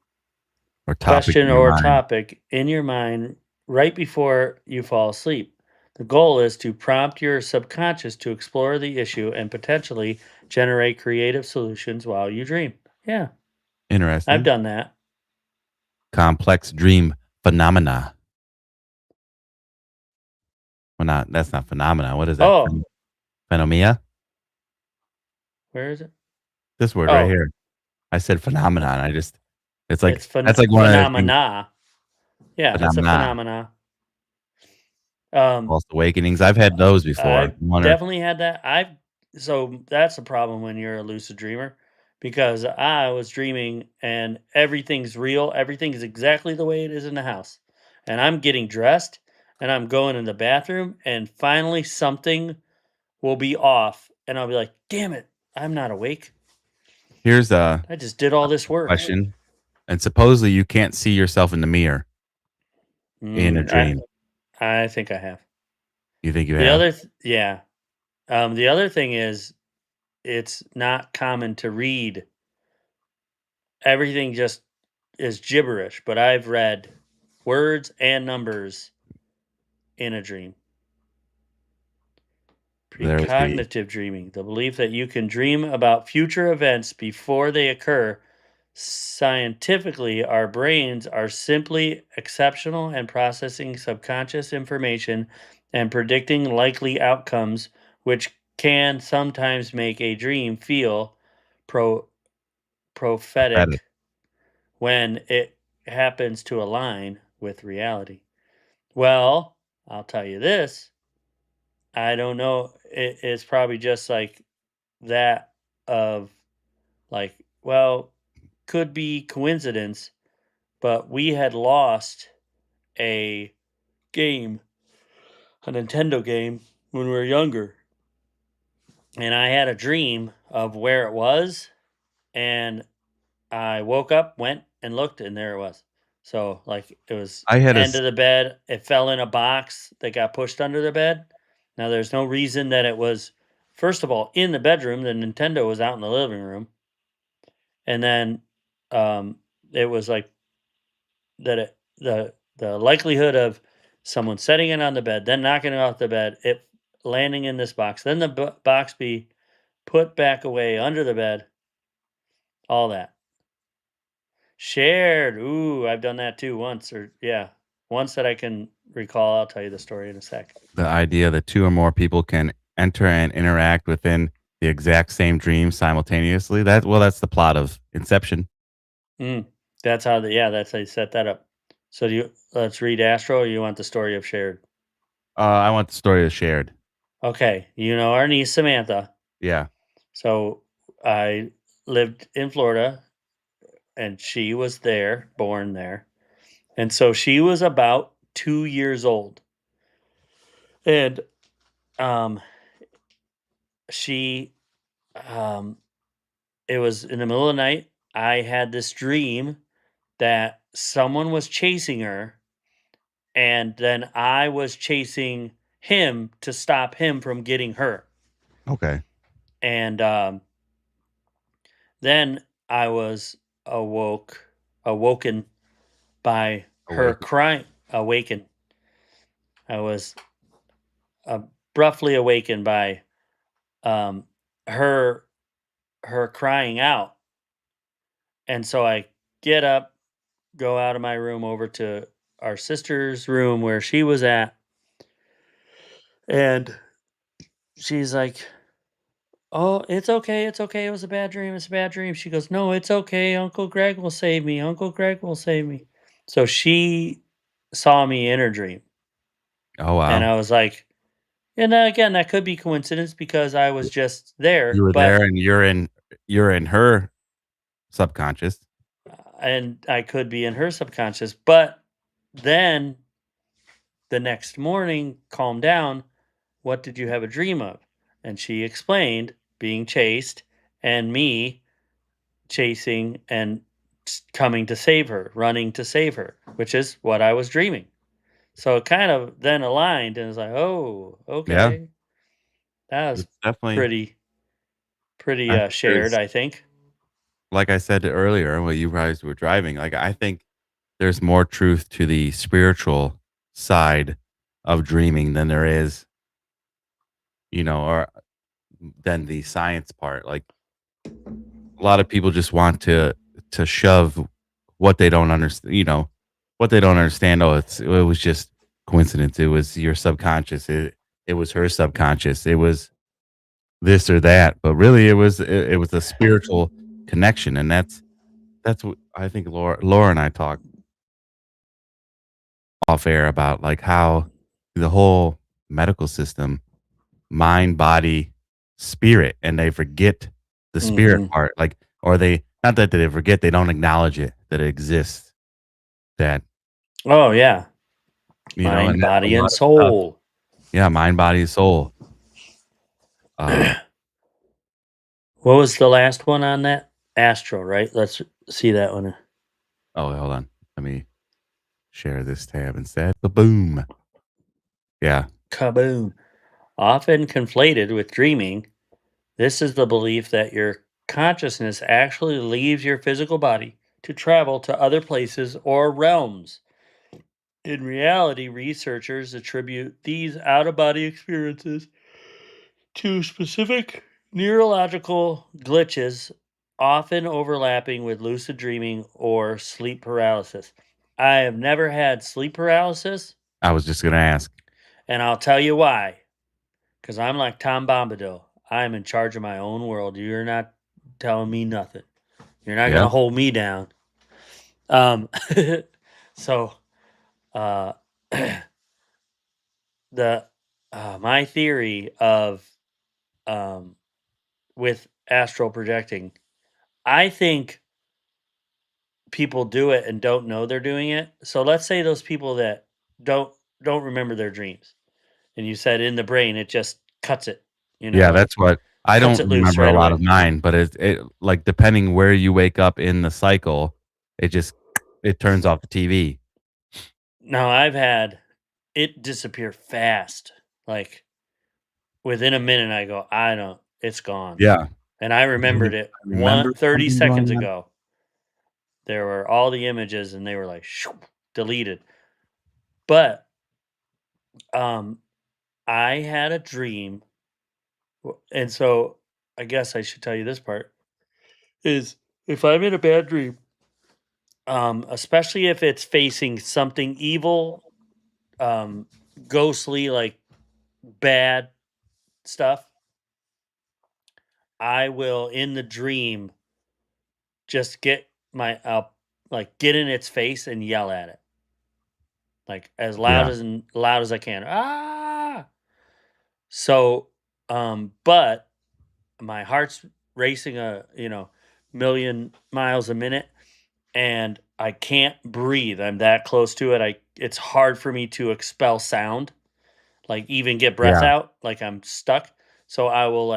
or topic Question in your or mind. topic in your mind right before you fall asleep. The goal is to prompt your subconscious to explore the issue and potentially generate creative solutions while you dream. Yeah, I've Interesting. done that. Complex dream phenomena. Well, that's not phenomena. What is that? Oh, Phenomena? where is it? This word right Oh, here. I said phenomenon. It's like, it's that's like one of the things, phenomena. Yeah, it's a phenomena, phenomena. Um, false awakenings. I've had those before. I've Wonder, definitely had that. So that's a problem when you're a lucid dreamer because I was dreaming and everything's real. Everything is exactly the way it is in the house. And I'm getting dressed and I'm going in the bathroom and finally something will be off and I'll be like, "Damn it, I'm not awake. here's a I just did all this work." question. And supposedly you can't see yourself in the mirror in a Mm, dream. I think I have. You think you The have? other yeah. The other thing is it's not common to read. Everything just is gibberish, but I've read words and numbers in a dream. There's the Precognitive dreaming, the belief that you can dream about future events before they occur. Scientifically, our brains are simply exceptional and processing subconscious information and predicting likely outcomes, which can sometimes make a dream feel pro- prophetic. prophetic when it happens to align with reality. Well, I'll tell you this. I don't know. It's probably just like that of like, well, could be coincidence, but we had lost a game, a Nintendo game when we were younger. And I had a dream of where it was. And I woke up, went and looked, and there it was. So, like, it was I had a end of the bed. It fell in a box that got pushed under the bed. Now, there's no reason that it was, first of all, in the bedroom. The Nintendo was out in the living room. And then um, it was like that the likelihood of someone setting it on the bed, then knocking it off the bed, it landing in this box, then the box be put back away under the bed, all that. Shared. Ooh, I've done that too once or yeah, once that I can recall. I'll tell you the story in a sec. the idea that two or more people can enter and interact within the exact same dream simultaneously. That's the plot of Inception. Mm, that's how that's how you set that up. So do you let's read Astro or you want the story of shared? I want the story of shared. Okay. You know our niece Samantha. Yeah. So I lived in Florida and she was there, born there. And so she was about 2 years old. And um she um it was in the middle of the night. I had this dream that someone was chasing her, and then I was chasing him to stop him from getting her. Okay. And then I was awoken by her Awake. crying. Awakened. I was abruptly awakened by um, her crying out, and so I get up, go out of my room over to our sister's room where she was at, and she's like, "Oh, it's okay, it's okay. It was a bad dream. It's a bad dream." She goes, "No, it's okay. Uncle Greg will save me. Uncle Greg will save me." So she saw me in her dream, Oh and wow. I was like, and then again, that could be coincidence because I was just You there, were there but and you're in her subconscious. and I could be in her subconscious, but then the next morning, calm down. What did you have a dream of? And she explained being chased and me chasing and coming to save her, running to save her, which is what I was dreaming. So it kind of then aligned and it's like, oh, Yeah, okay. That was it's definitely. pretty, I think shared, there's, I think. like I said earlier, when you guys were driving, like I think there's more truth to the spiritual side of dreaming than there is, or than the science part. Like a lot of people just want to shove what they don't understand, what they don't understand. Oh, it was just coincidence. It was your subconscious. It was her subconscious. It was this or that. But really, it was a spiritual connection, and that's what I think. Laura and I talked off air about like how the whole medical system, mind, body, spirit, and they forget the spirit Hmm. part. Like, or they not that they forget, they don't acknowledge it that it exists. That Oh, yeah. and Mind, that's a body, lot and of stuff. soul. Yeah, mind, body, soul. Uh, What was the last one on that? Astral, right? Let's see that one. oh, hold on. Let me share this tab instead. Boom. Yeah, Kaboom. Often conflated with dreaming, this is the belief that your consciousness actually leaves your physical body to travel to other places or realms. In reality, researchers attribute these out of body experiences to specific neurological glitches, often overlapping with lucid dreaming or sleep paralysis. I have never had sleep paralysis, I was just gonna ask. and I'll tell you why. Because I'm like Tom Bombadil. I am in charge of my own world. You're not telling me nothing. You're not going Yeah, to hold me down. Um, so, uh, the my theory of um, with astral projecting, I think people do it and don't know they're doing it. So let's say those people that don't don't remember their dreams, and you said in the brain it just cuts it, yeah. like That's what I cuts don't it loose remember a right lot of away. mine, but it like depending where you wake up in the cycle, it just it turns off the TV. Now I've had it disappear fast, like within a minute. I go, I don't, it's gone, Yeah. and I Really, remembered it I remember 30 something seconds going on. ago. There were all the images, and they were like shoo, deleted. But um, I had a dream, and so I guess I should tell you this part is if I'm in a bad dream, especially if it's facing something evil, um, ghostly, like bad stuff, I will in the dream just get my like get in its face and yell at it like as Yeah, loud as I can. Ah! So, but my heart's racing million miles a minute, and I can't breathe. I'm that close to it. It's hard for me to expel sound, like even get breath yeah, out. Like I'm stuck. So I will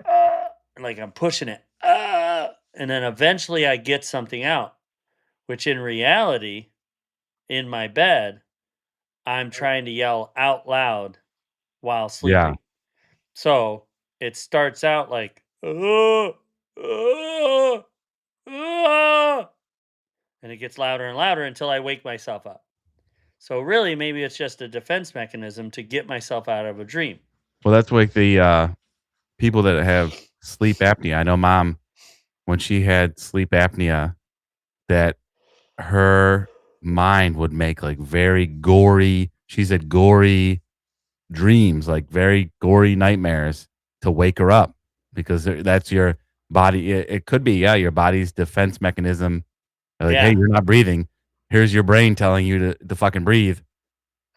"Ah," like I'm pushing it, and then eventually I get something out. Which in reality, in my bed, I'm trying to yell out loud while yeah, sleeping. So it starts out like, "Ah, ah, ah," and it gets louder and louder until I wake myself up. So really, maybe it's just a defense mechanism to get myself out of a dream. well, that's like the, people that have sleep apnea. I know mom, when she had sleep apnea, that her mind would make, like, very gory she said gory dreams, like, very gory nightmares to wake her up because that's your body it could be, yeah, your body's defense mechanism, like, "Hey, Yeah. you're not breathing. Here's your brain telling you to fucking breathe.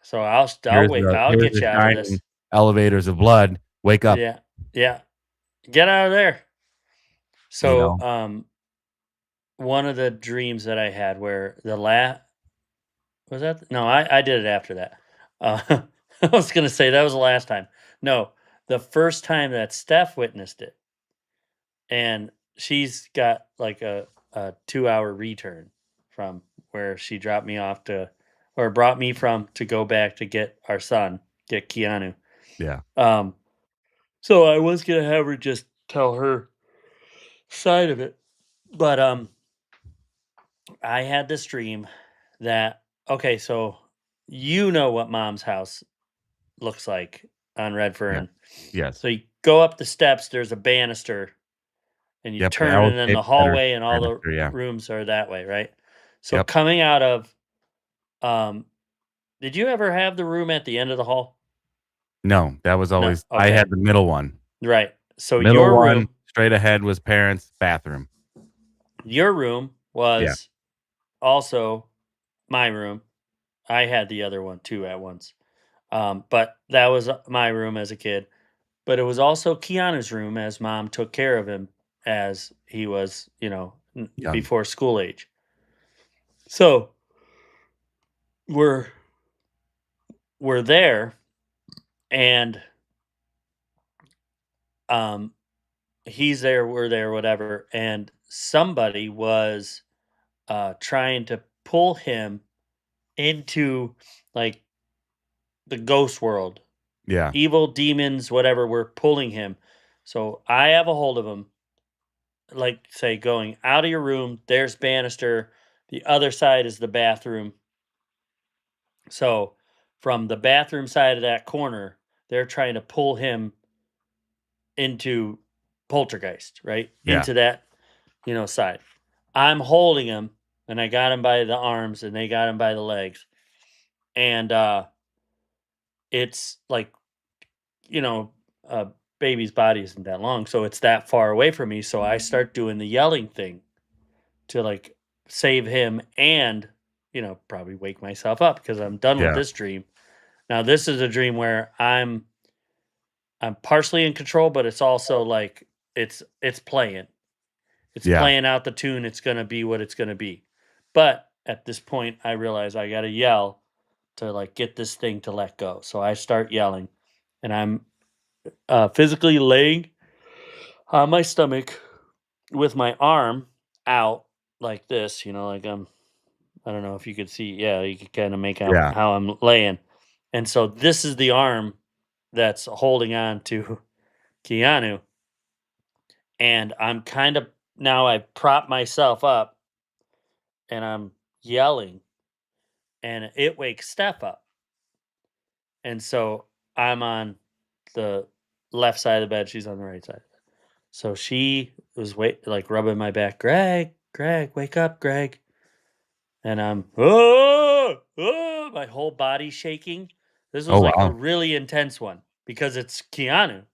So I'll Here's wait. the I'll here's get the you out of shining this. elevators of blood. Wake up." Yeah. Yeah. Get out of there. You So know? one of the dreams that I had where the last Was that no, I did it after that. I was gonna say that was the last time. No, the first time that Steph witnessed it, and she's got like a 2-hour return from where she dropped me off to or brought me from to go back to get our son, get Keanu. Yeah. Um, so I was gonna have her just tell her side of it. But I had this dream that okay, so you know what mom's house looks like on Yeah. Redfern. Yes. So you go up the steps, there's a banister, and you Yep. The turn, and then the L-shaped better hallway and all the banister, yeah. rooms are that way, right? So Yep. coming out of, um, did you ever have the room at the end of the hall? No, that was No. always I Okay. had the middle one. Right. So Middle one, straight ahead was parents' bathroom. your room Yeah. was also my room. I had the other one too at once. But that was my room as a kid. But it was also Keanu's room as mom took care of him as he was, Young. before school age. So we're we're there, and um he's there, we're there, whatever, and somebody was trying to pull him into like the ghost world. Yeah. Evil demons, whatever, were pulling him. So I have a hold of him, like say going out of your room, there's banister, the other side is the bathroom. So from the bathroom side of that corner, they're trying to pull him into poltergeist, right? Yeah. Into that, side. I'm holding him, and I got him by the arms and they got him by the legs. And it's like, you know, a baby's body isn't that long, so it's that far away from me. So I start doing the yelling thing to like save him and, probably wake myself up because I'm done with Yeah. this dream. Now this is a dream where I'm partially in control, but it's also like it's playing. It's Yeah. playing out the tune. It's gonna be what it's gonna be. But at this point, I realize I gotta yell to like get this thing to let go. So I start yelling, and I'm physically laying on my stomach with my arm out like this. Like I don't know if you could see. Yeah, you could kind of make out Yeah. how I'm laying. And so this is the arm that's holding on to Keanu, and I'm kind of now I prop myself up and I'm yelling, and it wakes Steph up. And so I'm on the left side of the bed, she's on the right side. So she was like rubbing my back, Greg, wake up, Greg. And I'm oh, oh, my whole body shaking. This was Oh, like a wow. really intense one because it's Keanu.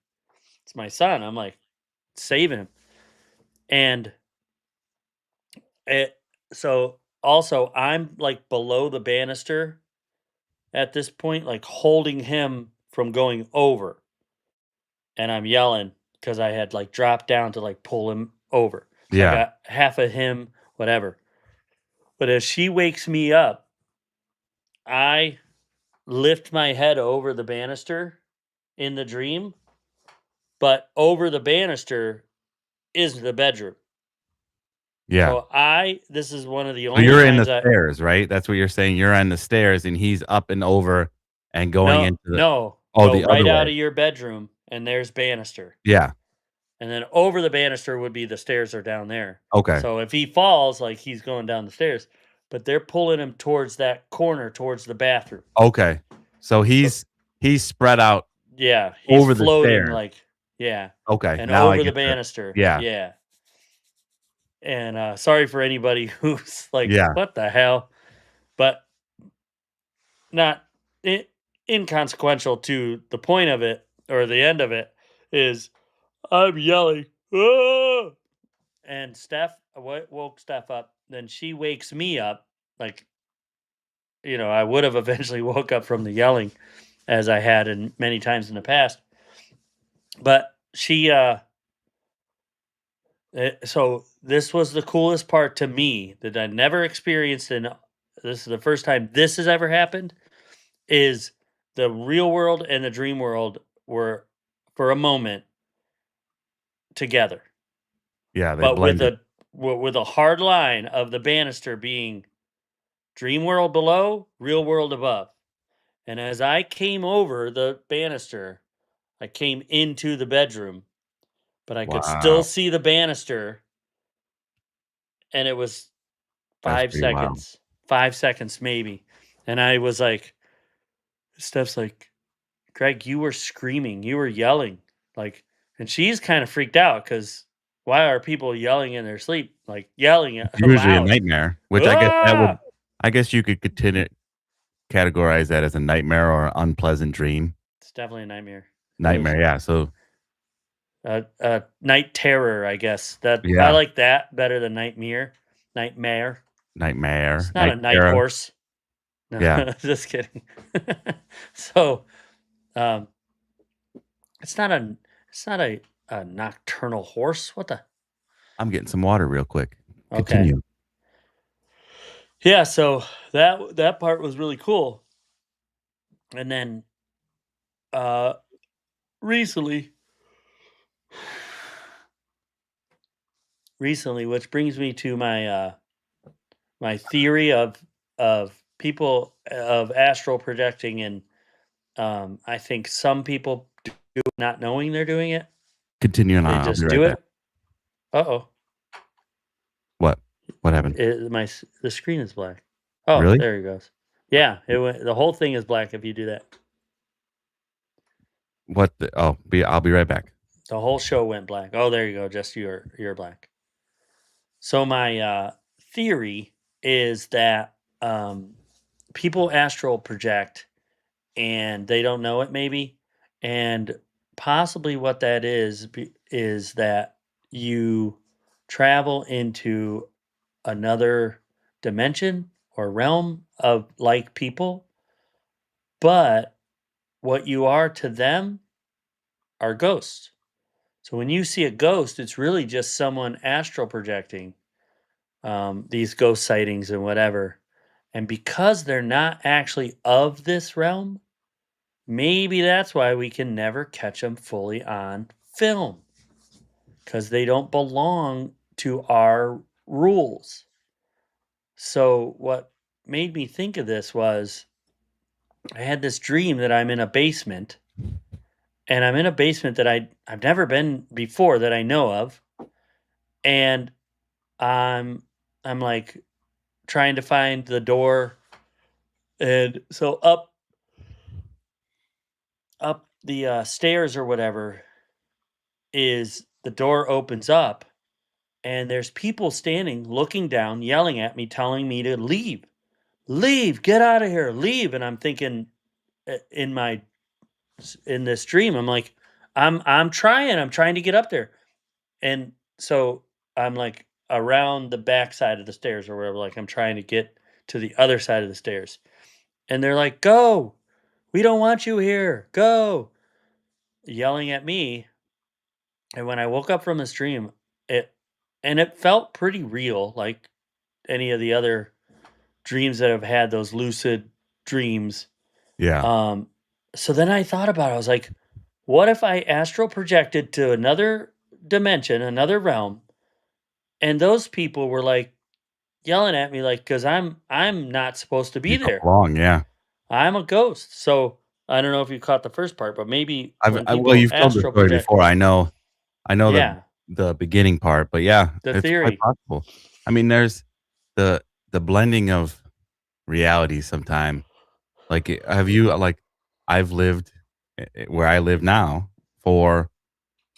It's my son. I'm like saving him. And it so also I'm like below the banister at this point, like holding him from going over. And I'm yelling because I had like dropped down to like pull him over. So I Yeah. got half of him, whatever. But as she wakes me up, I lift my head over the banister in the dream, but over the banister is the bedroom. Yeah. So this is one of the So only you're in the times I stairs, right? That's what you're saying? You're on the stairs and he's up and over and going no, into the no, oh, go the right other out way. of your bedroom and there's banister. Yeah. And then over the banister would be the stairs are down there. Okay. So if he falls, like he's going down the stairs, but they're pulling him towards that corner, towards the bathroom. Okay. So So he's spread out yeah, he's over the floating stairs. like yeah, Okay. and Now I over the get the banister. yeah. Yeah. And sorry for anybody who's like, Yeah. what the hell? But not I- inconsequential to the point of it or the end of it is I'm yelling, "Ah!" And Steph woke Steph up. Then she wakes me up. Like, I would have eventually woke up from the yelling as I had in many times in the past. But so this was the coolest part to me that I never experienced in this is the first time this has ever happened, is the real world and the dream world were for a moment together, Yeah, they but blended. with a hard line of the banister being dream world below, real world above. And as I came over the banister, I came into the bedroom, but I could still Wow, see the banister, and it was that's 5 pretty wild. seconds. 5 seconds maybe. And I was like, Steph's like, "Greg, you were screaming, you were yelling." Like, and she's kind of freaked out because why are people yelling in their sleep? Like yelling It's usually a loud. nightmare, which Ah! I guess you could continue categorize that as a nightmare or an unpleasant dream. It's definitely a nightmare. It was Nightmare, yeah. So a night terror, I guess. That I yeah, like that better than nightmare. Nightmare. nightmare, It's not a night night terror. horse. No, Yeah, just kidding. So, um, it's not a a nocturnal horse. What the? I'm getting some water real quick. Okay. Continue. Yeah, so that part was really cool. And then uh recently which brings me to my theory of people of astral projecting, and I think some people do it not knowing they're doing it. Continuing They on. I'll be just right do back. it. Uh-oh. What? What happened? The screen is black. Oh, Really? there he goes. Yeah, the whole thing is black if you do that. What the I'll be right back. The whole show went black. Oh, there you go. Just you're black. So my theory is that people astral project and they don't know it maybe, and possibly what that is that you travel into another dimension or realm of like people, but what you are to them are ghosts. So when you see a ghost, it's really just someone astral projecting these ghost sightings and whatever. And because they're not actually of this realm, maybe that's why we can never catch them fully on film because they don't belong to our rules. So, what made me think of this was I had this dream that I'm in a basement, and I'm in a basement that I've never been before that I know of, and I'm I'm like trying to find the door, and so up the stairs or whatever is the door opens up, and there's people standing looking down yelling at me telling me to leave, leave, get out of here, leave. And I'm thinking in in this dream, I'm like, I'm trying to get up there. And so I'm like around the back side of the stairs or whatever, like I'm trying to get to the other side of the stairs, and they're like, go, we don't want you here, go, yelling at me. And when I woke up from this dream, it it felt pretty real, like any of the other dreams that have had those lucid dreams. Yeah. Um, so then I thought about it. I was like, what if I astral projected to another dimension, another realm, and those people were like yelling at me, like, because I'm not supposed to be You don't there. belong, yeah. I'm a ghost. So I don't know if you caught the first part, but maybe when Well, people you've told the astral story project, before. I know yeah, the beginning part, but yeah, the it's quite theory. possible. I mean, there's the blending of reality sometime. Like, have you like I've lived where I live now for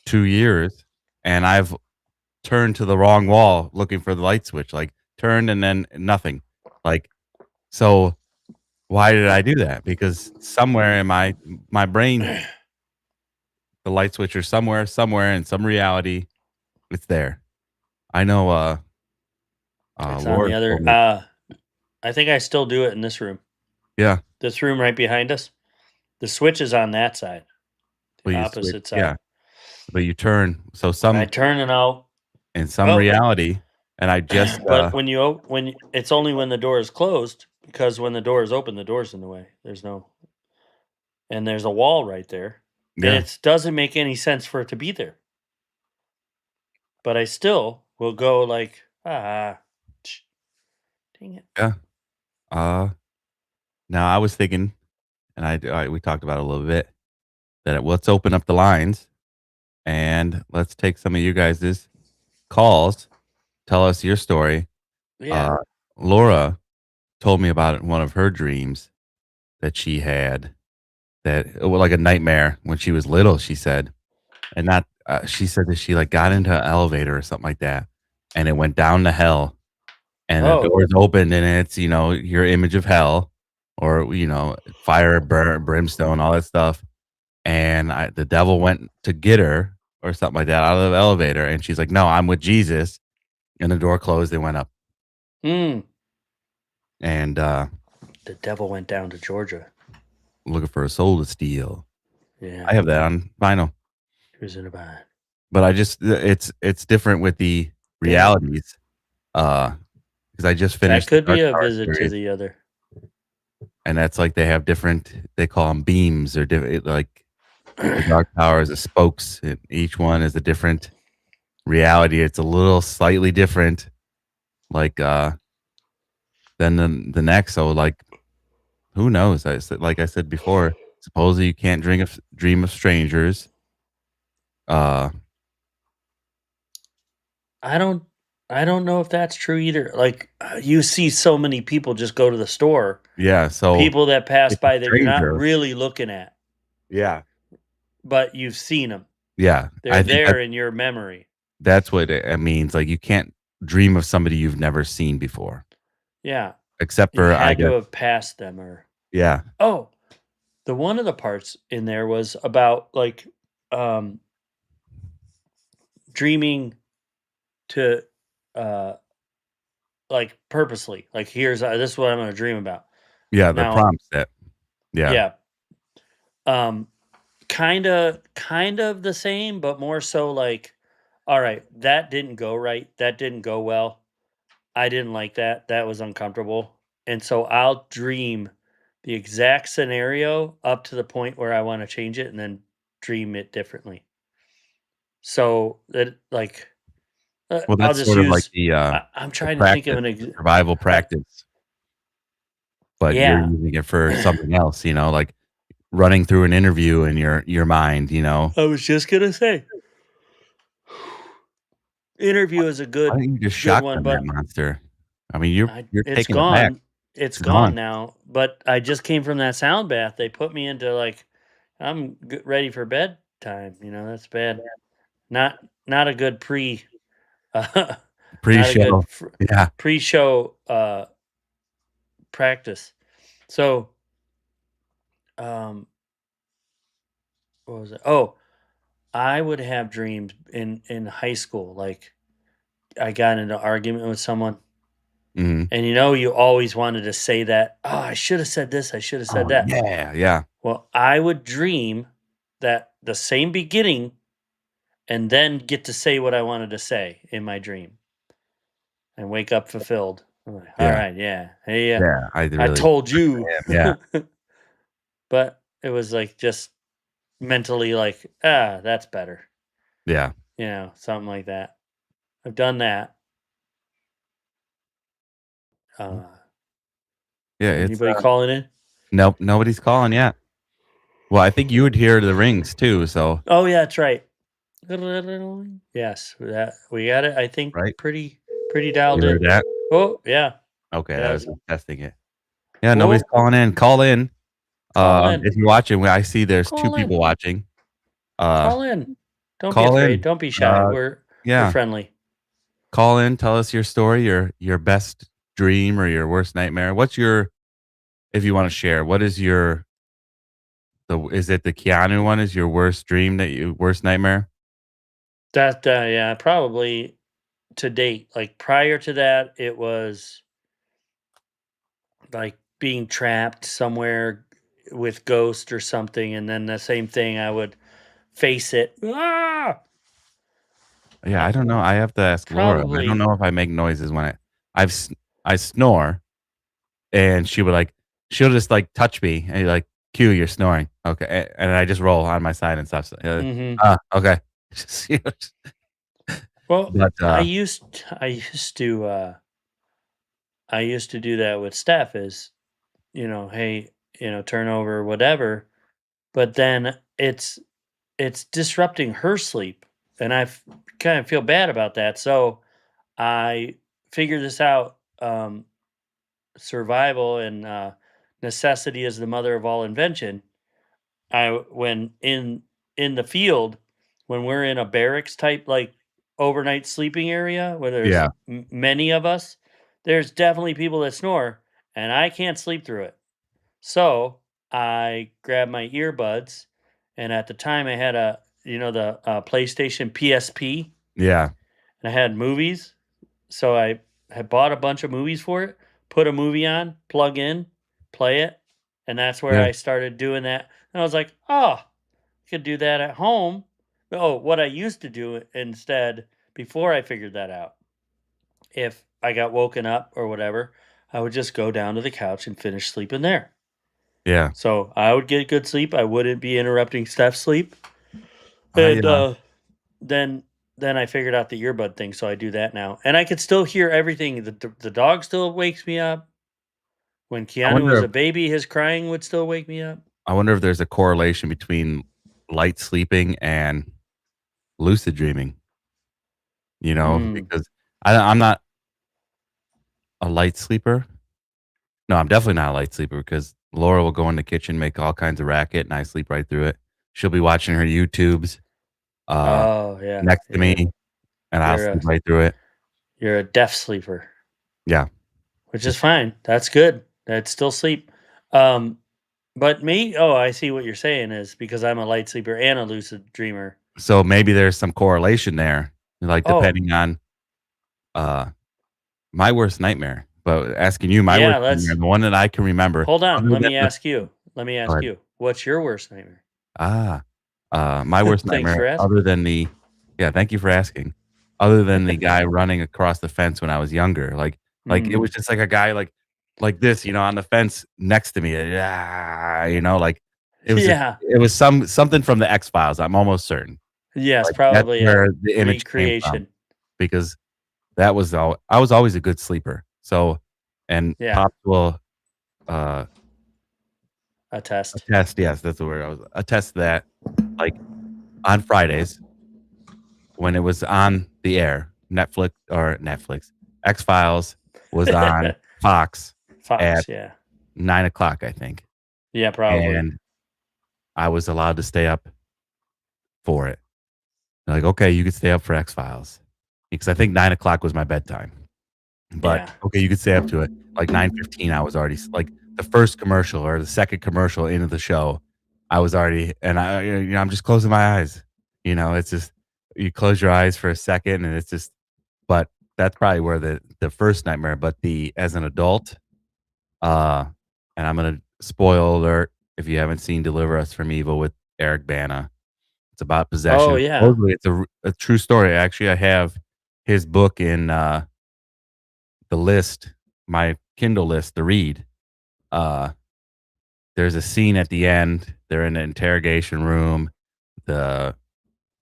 2 years, and I've turned to the wrong wall looking for the light switch, like, turned and then nothing. Like, so why did I do that? Because somewhere in my brain, the light switch is somewhere in some reality, it's there. I know, It's on the Laura other. told me. I think I still do it in this room. Yeah, This room right behind us. The switch is on that side, but the you switch, opposite yeah, side. but you turn. So And I turn and out. in some Oh, reality, and I just, but when it's only when the door is closed. because when the door is open, the door's in the way. And there's a wall right there, and Yeah. it doesn't make any sense for it to be there. But I still will go like, dang it. Yeah. Uh, Now I was thinking, and we talked about it a little bit, that let's open up the lines and let's take some of you guys' calls. Tell us your story. Yeah. Laura told me about one of her dreams that she had, that it was like a nightmare when she was little, she said. And not she said that she, like, got into an elevator or something like that, and it went down to hell, and the Oh. doors opened, and it's, your image of hell, or, fire, brimstone, all that stuff, and the devil went to get her or something like that out of the elevator, and she's like, "No, I'm with Jesus," and the door closed and went up, Mm. and, The devil went down to Georgia. looking for a soul to steal. Yeah. I have that on vinyl. He was in a bind. But it's different with the realities, because I just That finished the could Dark be a Tower visit to series, the other. and that's like they have different, they call them beams, or like the Dark Tower is a spokes, and each one is a different reality. It's a little slightly different, like, than the next. So, like, who knows? Like I said before, supposedly you can't dream of strangers. I don't know if that's true either. Like, you see so many people just go to the store. Yeah, so People that pass it's a by that you're not stranger. really looking at, Yeah. but you've seen them. Yeah, They're I think there in your memory. that's what it means. Like, you can't dream of somebody you've never seen before, Yeah. except You for, I had to guess. have passed them or Yeah, oh, the one of the parts in there was about like um dreaming to uh like purposely. Like here's this is what I'm gonna dream about. yeah, the Now, prompt set. Yeah, yeah. Um kind of the same, but more so like, all right, that didn't go right. That didn't go well. I didn't like that. That was uncomfortable. And so I'll dream the exact scenario up to the point where I want to change it and then dream it differently. So that like well, I'll that's just sort of like use the I'm the trying to think of practice, an the survival I, practice, but you're yeah. using it for something else, like running through an interview in your mind. I was just gonna say interview is a Why don't you just good one, shotgun that but monster? I mean, you're it's taking it back. gone. It's It's gone gone. now. But I just came from that sound bath. They put me into like I'm ready for bedtime. That's bad. Not not a good uh, not a Pre-show. good Yeah. pre-show practice. So um what was it? Oh, I would have dreams in high school like I got into an argument with someone Mhm. and you always wanted to say that, "Oh, I should have said this, I should have said Oh, that." yeah, yeah. Well, I would dream that the same beginning and then get to say what I wanted to say in my dream and wake up fulfilled. I'm like, all Yeah. right, yeah. Hey, Yeah, I I really told you. am, yeah, But it was like just mentally like, that's better. yeah. Something like that. I've done that. Mm. Uh, Yeah, it's, anybody calling in? nope, nobody's calling yet. Well, I think you would hear the rings too, so Oh, yeah, that's right. Yes, that we got it. I think right? pretty dialed You heard in. that? Oh, yeah. Okay, I was Yes. just testing it. Yeah, nobody's Oh, calling in. Call in. call in. If you're watching, I see there's 2 Call people in. watching. Uh, Call in. Don't be Call afraid. in. Don't be shy. Uh, We're yeah, friendly. call in, tell us your story, your best dream or your worst nightmare. What's your if you wanna share, what is is it the Keanu one is your worst dream worst nightmare? That yeah, probably to date. Like prior to that, it was like being trapped somewhere with ghost or something, and then the same thing. I would face it. Yeah, I don't know. I have to ask Laura. I don't Probably know if I make noises when I snore, and she'll just like touch me and like, Q, you're snoring. Okay. And I just roll on my side and stuff. So, Mhm. okay. Just, you know, Well, but I used to do that with Steph is, hey, turn over whatever, but then it's disrupting her sleep, and kind of feel bad about that. So I figured this out. Survival and necessity is the mother of all invention. When in the field, when we're in a barracks type like overnight sleeping area where there's yeah, many of us, there's definitely people that snore, and I can't sleep through it. So I grabbed my earbuds, and at the time I had the PlayStation PSP, yeah, and I had movies. So I had bought a bunch of movies for it, put a movie on, plug in, play it, and that's where yeah, I started doing that. And I was like, oh, I could do that at home. Oh, what I used to do instead before I figured that out, if I got woken up or whatever, I would just go down to the couch and finish sleeping there. yeah. So I would get good sleep. I wouldn't be interrupting Steph's sleep. I And then then I figured out the earbud thing, so I do that now. And I could still hear everything. The dog still wakes me up. When I Keanu wonder was if a baby, his crying would still wake me up. there's a correlation between light sleeping and lucid dreaming. Mm. Because I'm not a light sleeper. No, I'm definitely not a light sleeper because Laura will go in the kitchen, make all kinds of racket, and I sleep right through it. She'll be watching her YouTubes uh, Oh yeah, next to yeah. me, and I'll You're sleep a right through it. you're a deaf sleeper, Yeah, which is just fine. That's good. That's still sleep. Um, but me, oh, I see what you're saying is because I'm a light sleeper and a lucid dreamer. so maybe there's some correlation there, like Oh, depending on uh, my worst nightmare. But asking you, my yeah. worst nightmare, Let's the one that I can remember, hold on. other Let than me the ask you. Let me go ask ahead. you. What's your worst nightmare? Ah, my worst Thanks nightmare for other asking. than the yeah, thank you for asking. Other than the guy running across the fence when I was younger, it was Mm. just like a guy like this, on the fence next to me, like, Yeah. it was something from the X-Files, I'm almost certain. Yes, Like, that's probably a where the image came from, recreation. because that was all I was always a good sleeper, so and Yeah, Pops will, uh, a test. attest yes, that's the word I was attest to that, like, on Fridays when it was on the air, Netflix, X-Files was on Fox at Fox, yeah. 9 o'clock, I think, Yeah, probably. and I was allowed to stay up for it. They're like, "Okay, you could stay up for X-Files," because I think 9 o'clock was my bedtime, but, Yeah. okay, you could stay up to it. Like 9:15, I was already like, the first commercial or the second commercial into the show, I was already and I'm just closing my eyes, it's just you close your eyes for a second, and it's just but that's probably where the first nightmare, but the as an adult, uh, and I'm gonna spoil alert if you haven't seen Deliver Us from Evil with Eric Bana. It's about Oh, possession. yeah. Supposedly, it's a true story. Actually, I have his book in, the list, my Kindle list to read. Uh, there's a scene at the end. They're in an interrogation room. The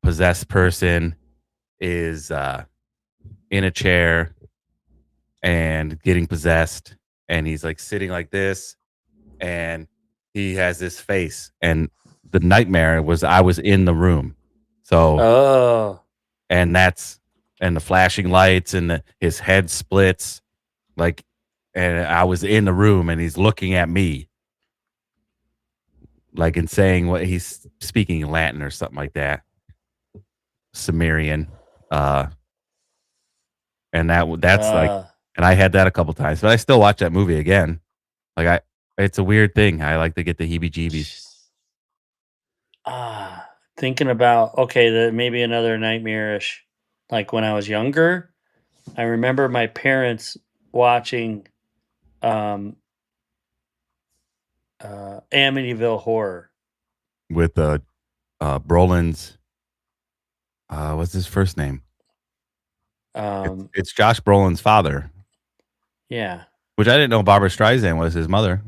possessed person is, in a chair and getting possessed, and he's like sitting like this, and he has this face, and the nightmare was I was in the room. So, Oh, and that's and the flashing lights and his head splits, like, and I was in the room and he's looking at me like and saying what he's speaking in Latin or something like that, Sumerian. Uh and that's like, uh, and I had that a couple times, but I still watch that movie again. Like, it's a weird thing. I like to get the heebie-jeebies. thinking about, okay, maybe another nightmarish, like when I was younger, I remember my parents watching, um, Amityville Horror. With, Brolin's, what's his first name? It's Um, it's Josh Brolin's father, yeah. Which I didn't know Barbara Streisand was his mother.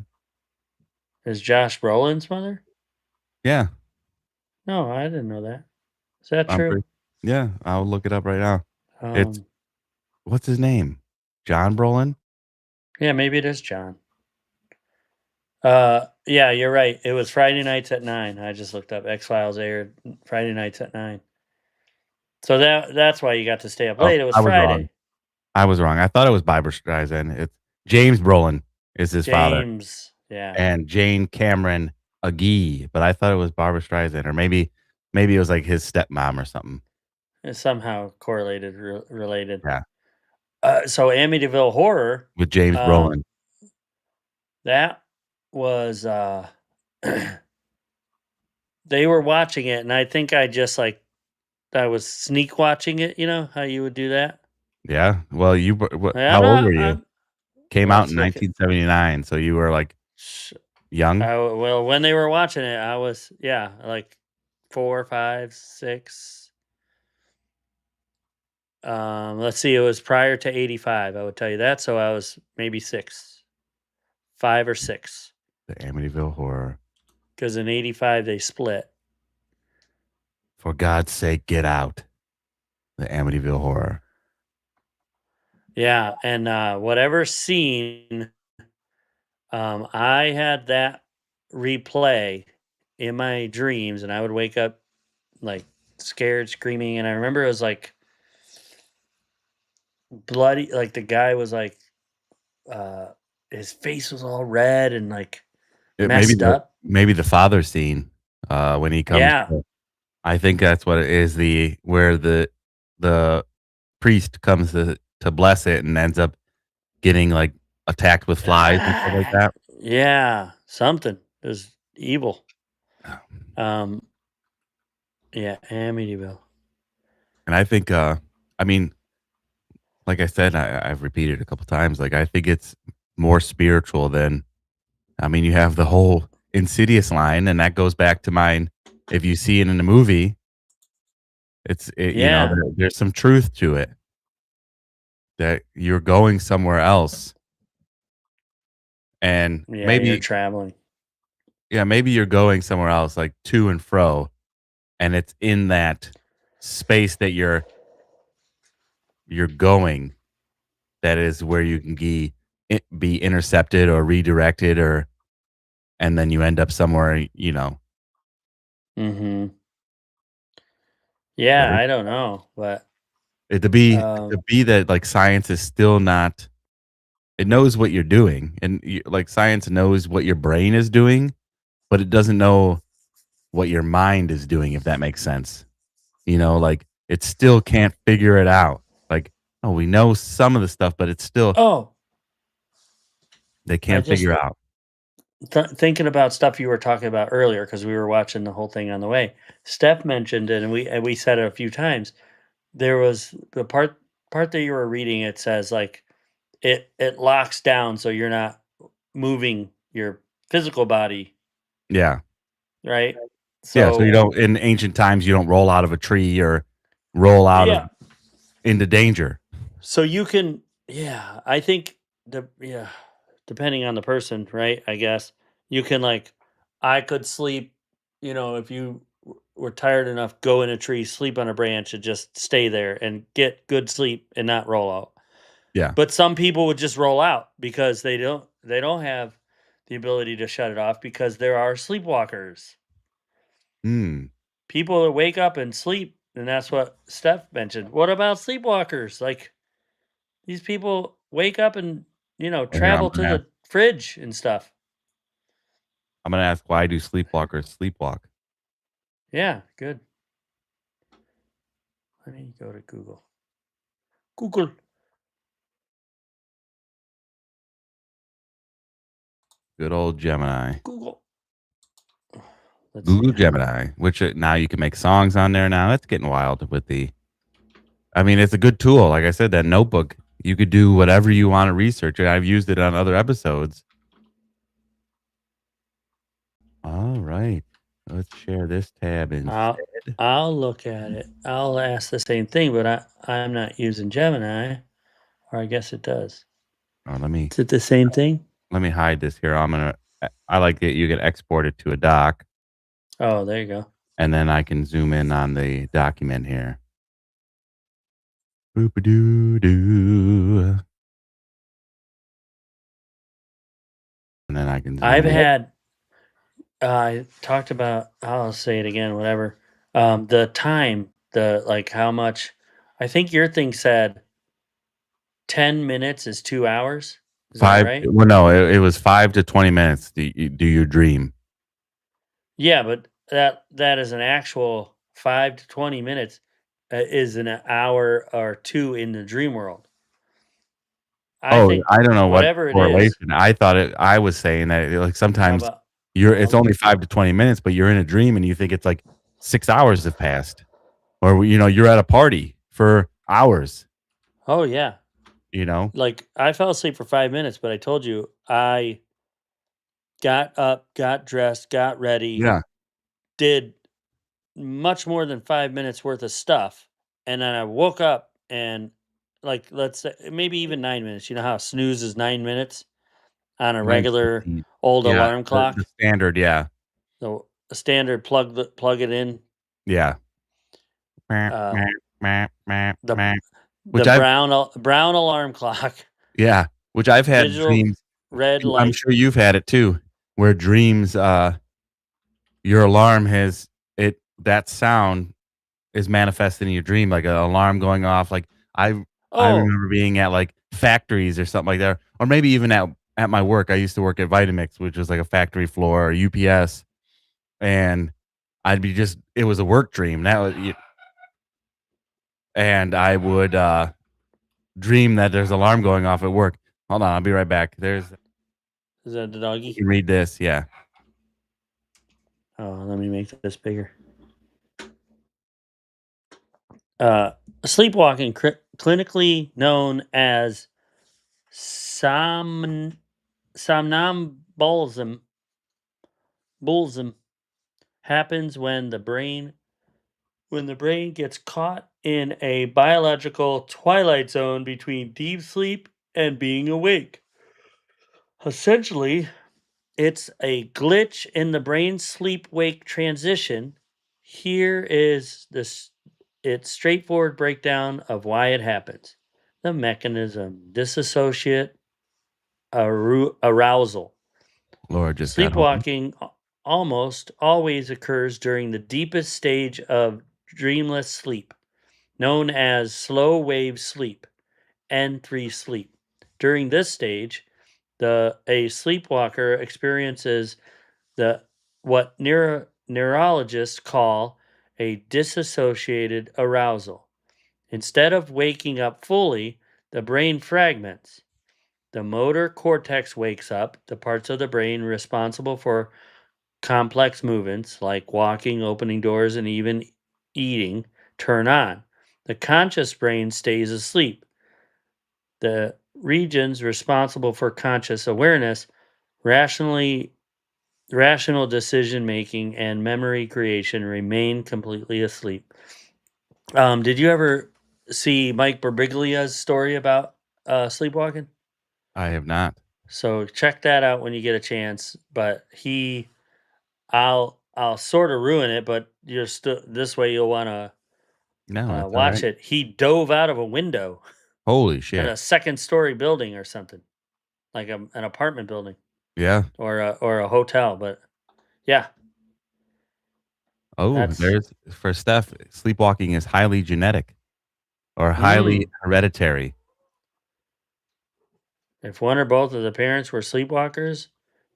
Is Josh Brolin's mother? Yeah. No, I didn't know that. Is that I'm true? pretty Yeah, I'll look it up right now. It's Um, what's his name? John Brolin? yeah, maybe it is John. Yeah, you're right. It was Friday nights at 9. I just looked up. X-Files aired Friday nights at 9. So that's why you got to stay up Oh, late. It was I was wrong. Friday. I was wrong. I thought it was Barbara Streisand. It's James Brolin is his father, James. Yeah. and Jane Cameron Agee, but I thought it was Barbara Streisand, or maybe it was like his stepmom or something. It's somehow correlated, related. Yeah, So Amityville Horror, with James um, Brolin. that was they were watching it, and I think I was sneak watching it. You know how you would do that? Yeah. Well, you were Like, I'm how old not. were you? Came out Let's in look at. 1979, so you were, like, young? Well, when they were watching it, I was like 4, 5, 6. Let's see, it was prior to 85. I would tell you that. So I was maybe 6, 5 or 6, The Amityville Horror. because in 85 they split. For God's sake, get out. The Amityville Horror. Yeah, and whatever scene, I had that replay in my dreams, and I would wake up like scared, screaming, and I remember it was like bloody, like the guy was like, uh, his face was all red and like It messed up. maybe the father scene, when he comes Yeah, to I think that's what it is, where the priest comes to bless it and ends up getting, like, attacked with flies and stuff like that. yeah, something. It was evil. Um, yeah, Amityville. And I think, I mean, like I said, I've repeated a couple times, like, I think it's more spiritual than I mean, you have the whole Insidious line, and that goes back to mine. If you see it in the movie, Yeah, there's some truth to it, that you're going somewhere else, and yeah, you're maybe traveling. yeah, maybe you're going somewhere else, like, to and fro, and it's in that space that you're going that is where you can be intercepted or redirected, or and then you end up somewhere, Hmm. but Yeah, I don't know, but to be um, that, like, science is still not it knows what you're doing, and like, science knows what your brain is doing, but it doesn't know what your mind is doing, if that makes sense. Like, it still can't figure it out. Like, oh, we know some of the stuff, but it's still oh, they I can't just figure out. thinking about stuff you were talking about earlier because we were watching the whole thing on the way. Steph mentioned it, and we said it a few times. There was the part that you were reading. It says like it locks down, so you're not moving your physical body, Yeah. right? Yeah, so you So don't in ancient times, you don't roll out of a tree or roll out of yeah, into danger. so you can I think depending on the person, right? I guess you can like I could sleep, if you were tired enough, go in a tree, sleep on a branch, and just stay there and get good sleep and not roll out. Yeah. But some people would just roll out because they don't have the ability to shut it off because there are sleepwalkers. Mm. People that wake up and sleep, and that's what Steph mentioned. What about sleepwalkers? Like these people wake up and, Well, here, travel to the fridge and stuff. I'm gonna ask, why do sleepwalkers sleepwalk? Yeah, good. Let me go to Google. Google. Good old Gemini. Google. Let's see. Google Gemini, which, now you can make songs on there now. That's getting wild with the I mean, it's a good tool. Like I said, that notebook, you could do whatever you wanna research, and I've used it on other episodes. Alright. Let's share this tab instead. I'll look at it. I'll ask the same thing, but I'm not using Gemini, or I guess it does. Oh, let me Is it the same thing? hide this here. I like that you get exported to a doc, Oh, there you go. and then I can zoom in on the document here. Boop-a-doo-doo. And then I can zoom I've in. had I talked about, I'll say it again, whatever. The time, like how much, I think your thing said 10 minutes is 2 hours. Is that 5 right? well, no, it was 5 to 20 minutes do you dream. Yeah, but that is an actual 5 to 20 minutes, is an hour or 2 in the dream world. I Oh, think I don't know what whatever it is, correlation. I was saying that, like, how sometimes about it's only 5 to 20 minutes, but you're in a dream and you think it's like 6 hours have passed. Or, you're at a party for hours, oh yeah. you know? Like I fell asleep for 5 minutes, but I told you I got up, got dressed, got ready, Yeah. did much more than 5 minutes worth of stuff, and then I woke up and, like, let's say maybe even 9 minutes. You know how snooze is 9 minutes on a regular 9:15. old Yeah, alarm the clock? standard, yeah. The standard plug it in, Yeah. uh, the Which I've brown alarm clock, Yeah, which I've had digital dreams. red I'm light. sure you've had it too, where dreams, your alarm has that sound is manifested in your dream, like an alarm going off. Like I Oh, remember being at like factories or something like that, or maybe even at my work. I used to work at Vitamix, which was like a factory floor, or UPS, and I'd be just it was a work dream. And I would dream that there's alarm going off at work. Hold on, I'll be right back. is that the You doggy? can read this, yeah. Oh, let me make this bigger. Uh, Sleepwalking, clinically known as somnambulism, happens when the brain gets caught in a biological twilight zone between deep sleep and being awake. Essentially, it's a glitch in the brain sleep wake transition. Here is this its straightforward breakdown of why it happens. The mechanism: disassociate arousal. Laura just got home. Sleepwalking almost always occurs during the deepest stage of dreamless sleep, known as slow wave sleep, N3 sleep. During this stage, a sleepwalker experiences the what neurologists call a dissociated arousal. Instead of waking up fully, the brain fragments. The motor cortex wakes up, the parts of the brain responsible for complex movements like walking, opening doors, and even eating turn on. The conscious brain stays asleep. The regions responsible for conscious awareness, rationally rational decision making, and memory creation remain completely asleep. Did you ever see Mike Birbiglia's story about sleepwalking? I have not. So check that out when you get a chance. But I'll sort of ruin it, but you're still this way you'll want to No, that's watch alright. it. He dove out of a window Holy in shit. a second story building or something, like an apartment building Yeah. or a hotel. But yeah, Oh, that's there's for Steph, sleepwalking is highly genetic or highly mm, hereditary. if one or both of the parents were sleepwalkers,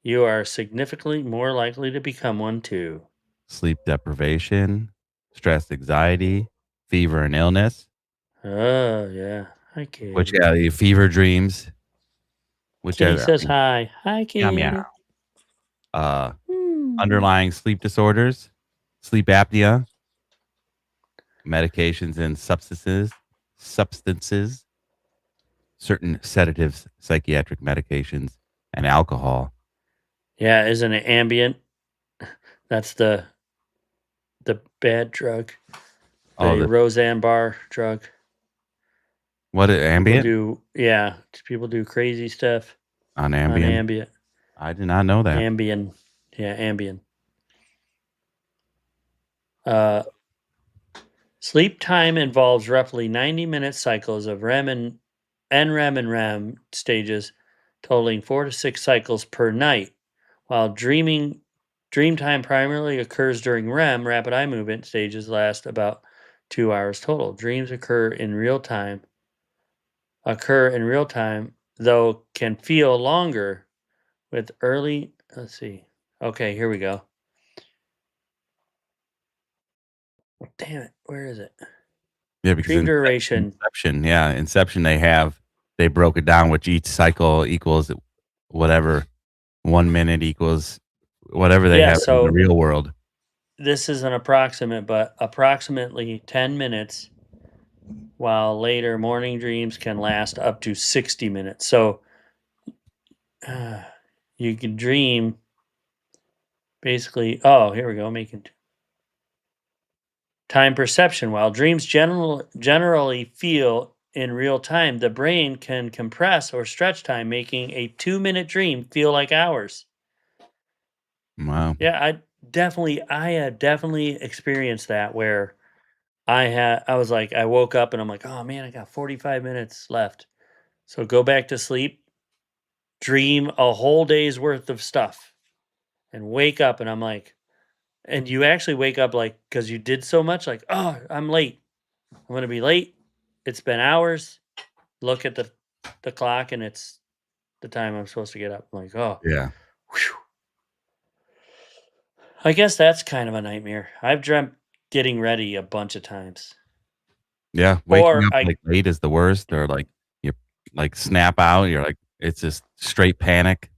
you are significantly more likely to become one too. Sleep deprivation, stress, anxiety, fever, and illness, Oh yeah. Hi which, Katie. yeah, the fever dreams, which Kitty are, says hi. Hi meow, meow. Kitty. Uh, Hmm. underlying sleep disorders, sleep apnea, medications and substances, certain sedatives, psychiatric medications, and alcohol. Yeah, isn't it ambient? That's the bad drug. Oh, The Roseanne Barr drug. What People ambient people do crazy stuff on on Ambien? ambient, I did not know that. Ambien, Ambien. Uh, Sleep time involves roughly 90-minute cycles of REM and NREM and REM stages, totaling 4 to 6 cycles per night. While dream time primarily occurs during REM, rapid eye movement stages last about 2 hours total. Dreams occur in real time, though can feel longer with early. Let's see. Okay, here we go. Damn it, where is it? Yeah, because Dream duration. Inception, they broke it down, which each cycle equals whatever 1 minute equals whatever they Yeah, have in the so real world. this is an approximate, but approximately 10 minutes, while later morning dreams can last up to 60 minutes. So uh, you can dream basically. Oh, here we go. Making time perception. While dreams generally feel in real time, the brain can compress or stretch time, making a 2-minute dream feel like hours. Wow. Yeah, I had definitely experienced that where I was like, I woke up and I'm like, oh man, I got 45 minutes left. So go back to sleep, dream a whole day's worth of stuff, and wake up and I'm like, and you actually wake up like because you did so much, like, oh, I'm late. I'm gonna be late. It's been hours. Look at the clock and it's the time I'm supposed to get up. I'm like, oh, Yeah. whew. I guess that's kind of a nightmare. I've dreamt getting ready a bunch of times. Yeah, waking Or up, like, late is the worst, or, like, you, like, snap out, you're like it's just straight panic.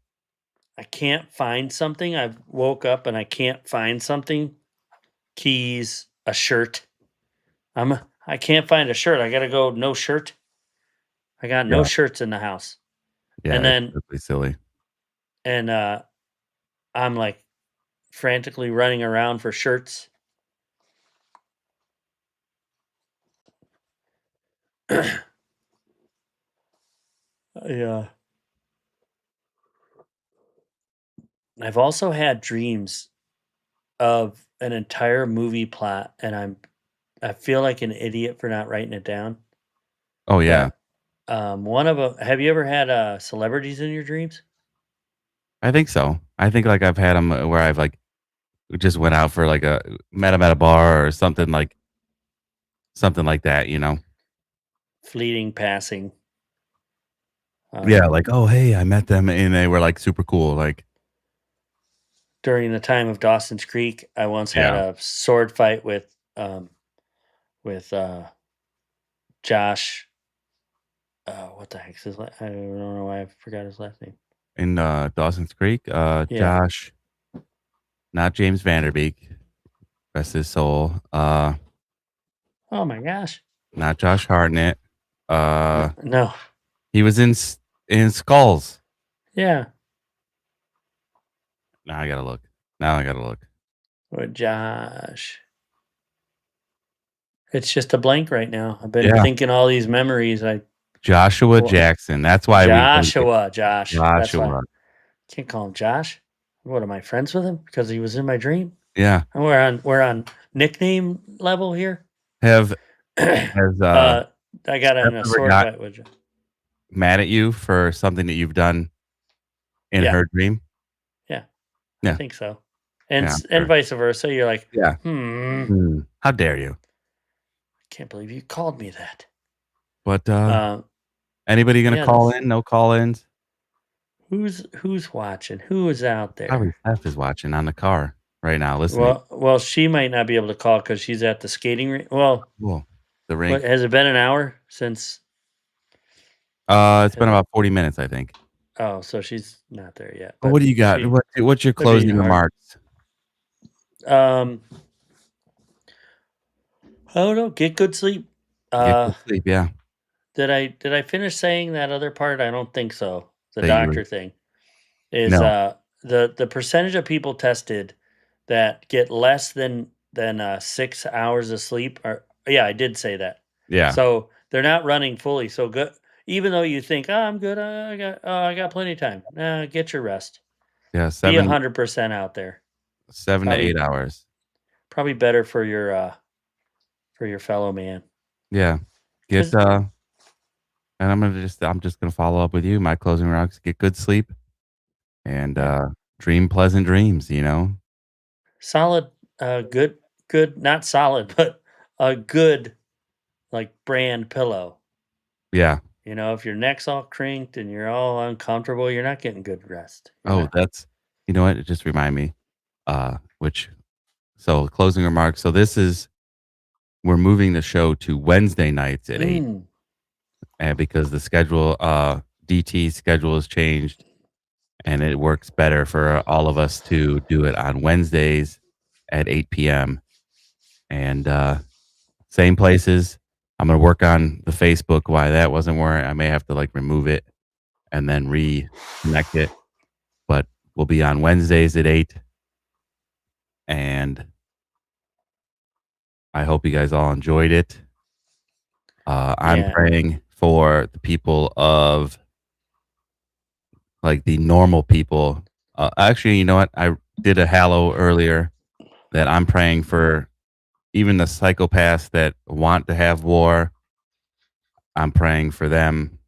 I can't find something. I've woke up and I can't find something. Keys, a shirt. I can't find a shirt. I gotta go no shirt. I got no Yeah. shirts in the house. Yeah, And it's then really silly. and I'm like frantically running around for shirts. Yeah. I've also had dreams of an entire movie plot and I feel like an idiot for not writing it down. Oh, yeah. But one of them, have you ever had celebrities in your dreams? I think so. I think, like, I've had them where I've, like, just went out for, like, met 'em at a bar or something like that, you know? Fleeting passing. Yeah, Um, like, "Oh, hey, I met them, and they were, like, super cool," like During the time of Dawson's Creek, I once had yeah. a sword fight with Josh. What the heck's his? I don't know why I forgot his last name. In, Dawson's Creek, Yeah. Josh, not James Vanderbeek, rest his soul, Oh my gosh. not Josh Hartnett, uh, No. he was in Skulls. Yeah. Now I gotta look. Now I gotta look. With Josh. It's just a blank right now. I've been Yeah, thinking all these memories. Joshua Well, Jackson, that's why we couldn't get Josh. That's why. Joshua. Can't call him Josh. What am I friends with him because he was in my dream? Yeah. And we're on nickname level here. Have has, I got in Steph a ever sword got fight with you. mad at you for something that you've done in Yeah, her dream? yeah, I Yeah. think so. Yeah, I'm And sure. vice versa. You're like, Yeah. I How dare you? can't believe you called me that. But, Um, anybody gonna yeah, call that's in? No call-ins? who's watching? Who is out Probably there? Steph is watching on the car right now listening. Well, she might not be able to call because she's at the skating rink. Well, Cool. The what rink. has it been an hour since? It's been Has it? about 40 minutes, I think. Oh, so she's not there yet. Well, what But do you got? What's your it'd be closing hard. remarks? Um, I don't know. Get good sleep. Get Uh, good sleep, yeah. did I finish saying that other part? I don't think so. The That you were doctor thing is no. the percentage of people tested that get less than 6 hours of sleep. Or yeah, I did say that. Yeah. So they're not running fully. So good. Even though you think, oh, I'm good, I got plenty of time. Get your rest. Yeah, Be 100% out there. 7 to 8 hours. Probably better for your fellow man. Yeah. Get 'Cause and I'm just gonna follow up with you. My closing remarks: get good sleep and yeah, dream pleasant dreams. You know. solid, good, not solid, but a good like brand pillow. Yeah. If your neck's all crinked and you're all uncomfortable, you're not getting good rest. You're Oh, not. that's you know what? It just remind me. Which so closing remarks. So this is we're moving the show to Wednesday nights at 8, Mm, and because the schedule, DT schedule has changed, and it works better for all of us to do it on Wednesdays at 8 p.m. And same places. I'm gonna work on the Facebook. Why that wasn't working? I may have to like remove it and then reconnect it. But we'll be on Wednesdays at 8, and I hope you guys all enjoyed it. I'm yeah. praying for the people of like the normal people. Actually, you know what? I did a hallow earlier that I'm praying for even the psychopaths that want to have war. I'm praying for them,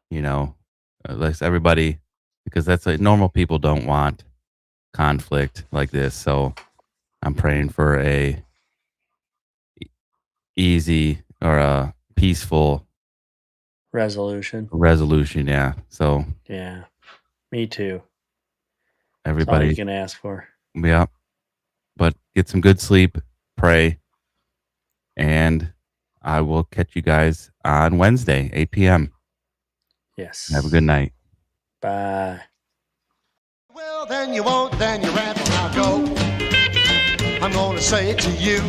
you know, like everybody, because that's like normal people don't want conflict like this. So I'm praying for a easy or a peaceful Resolution. resolution. Yeah. So Yeah. Me too. That's all you everybody, can ask for. yeah, but get some good sleep, pray, and I will catch you guys on Wednesday, 8 p.m. Have a Yes. good night. Bye. Well, then you won't, then you rant, and I'll go. I'm gonna say it to you.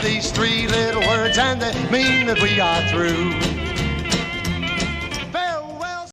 These three little words, and they mean that we are through.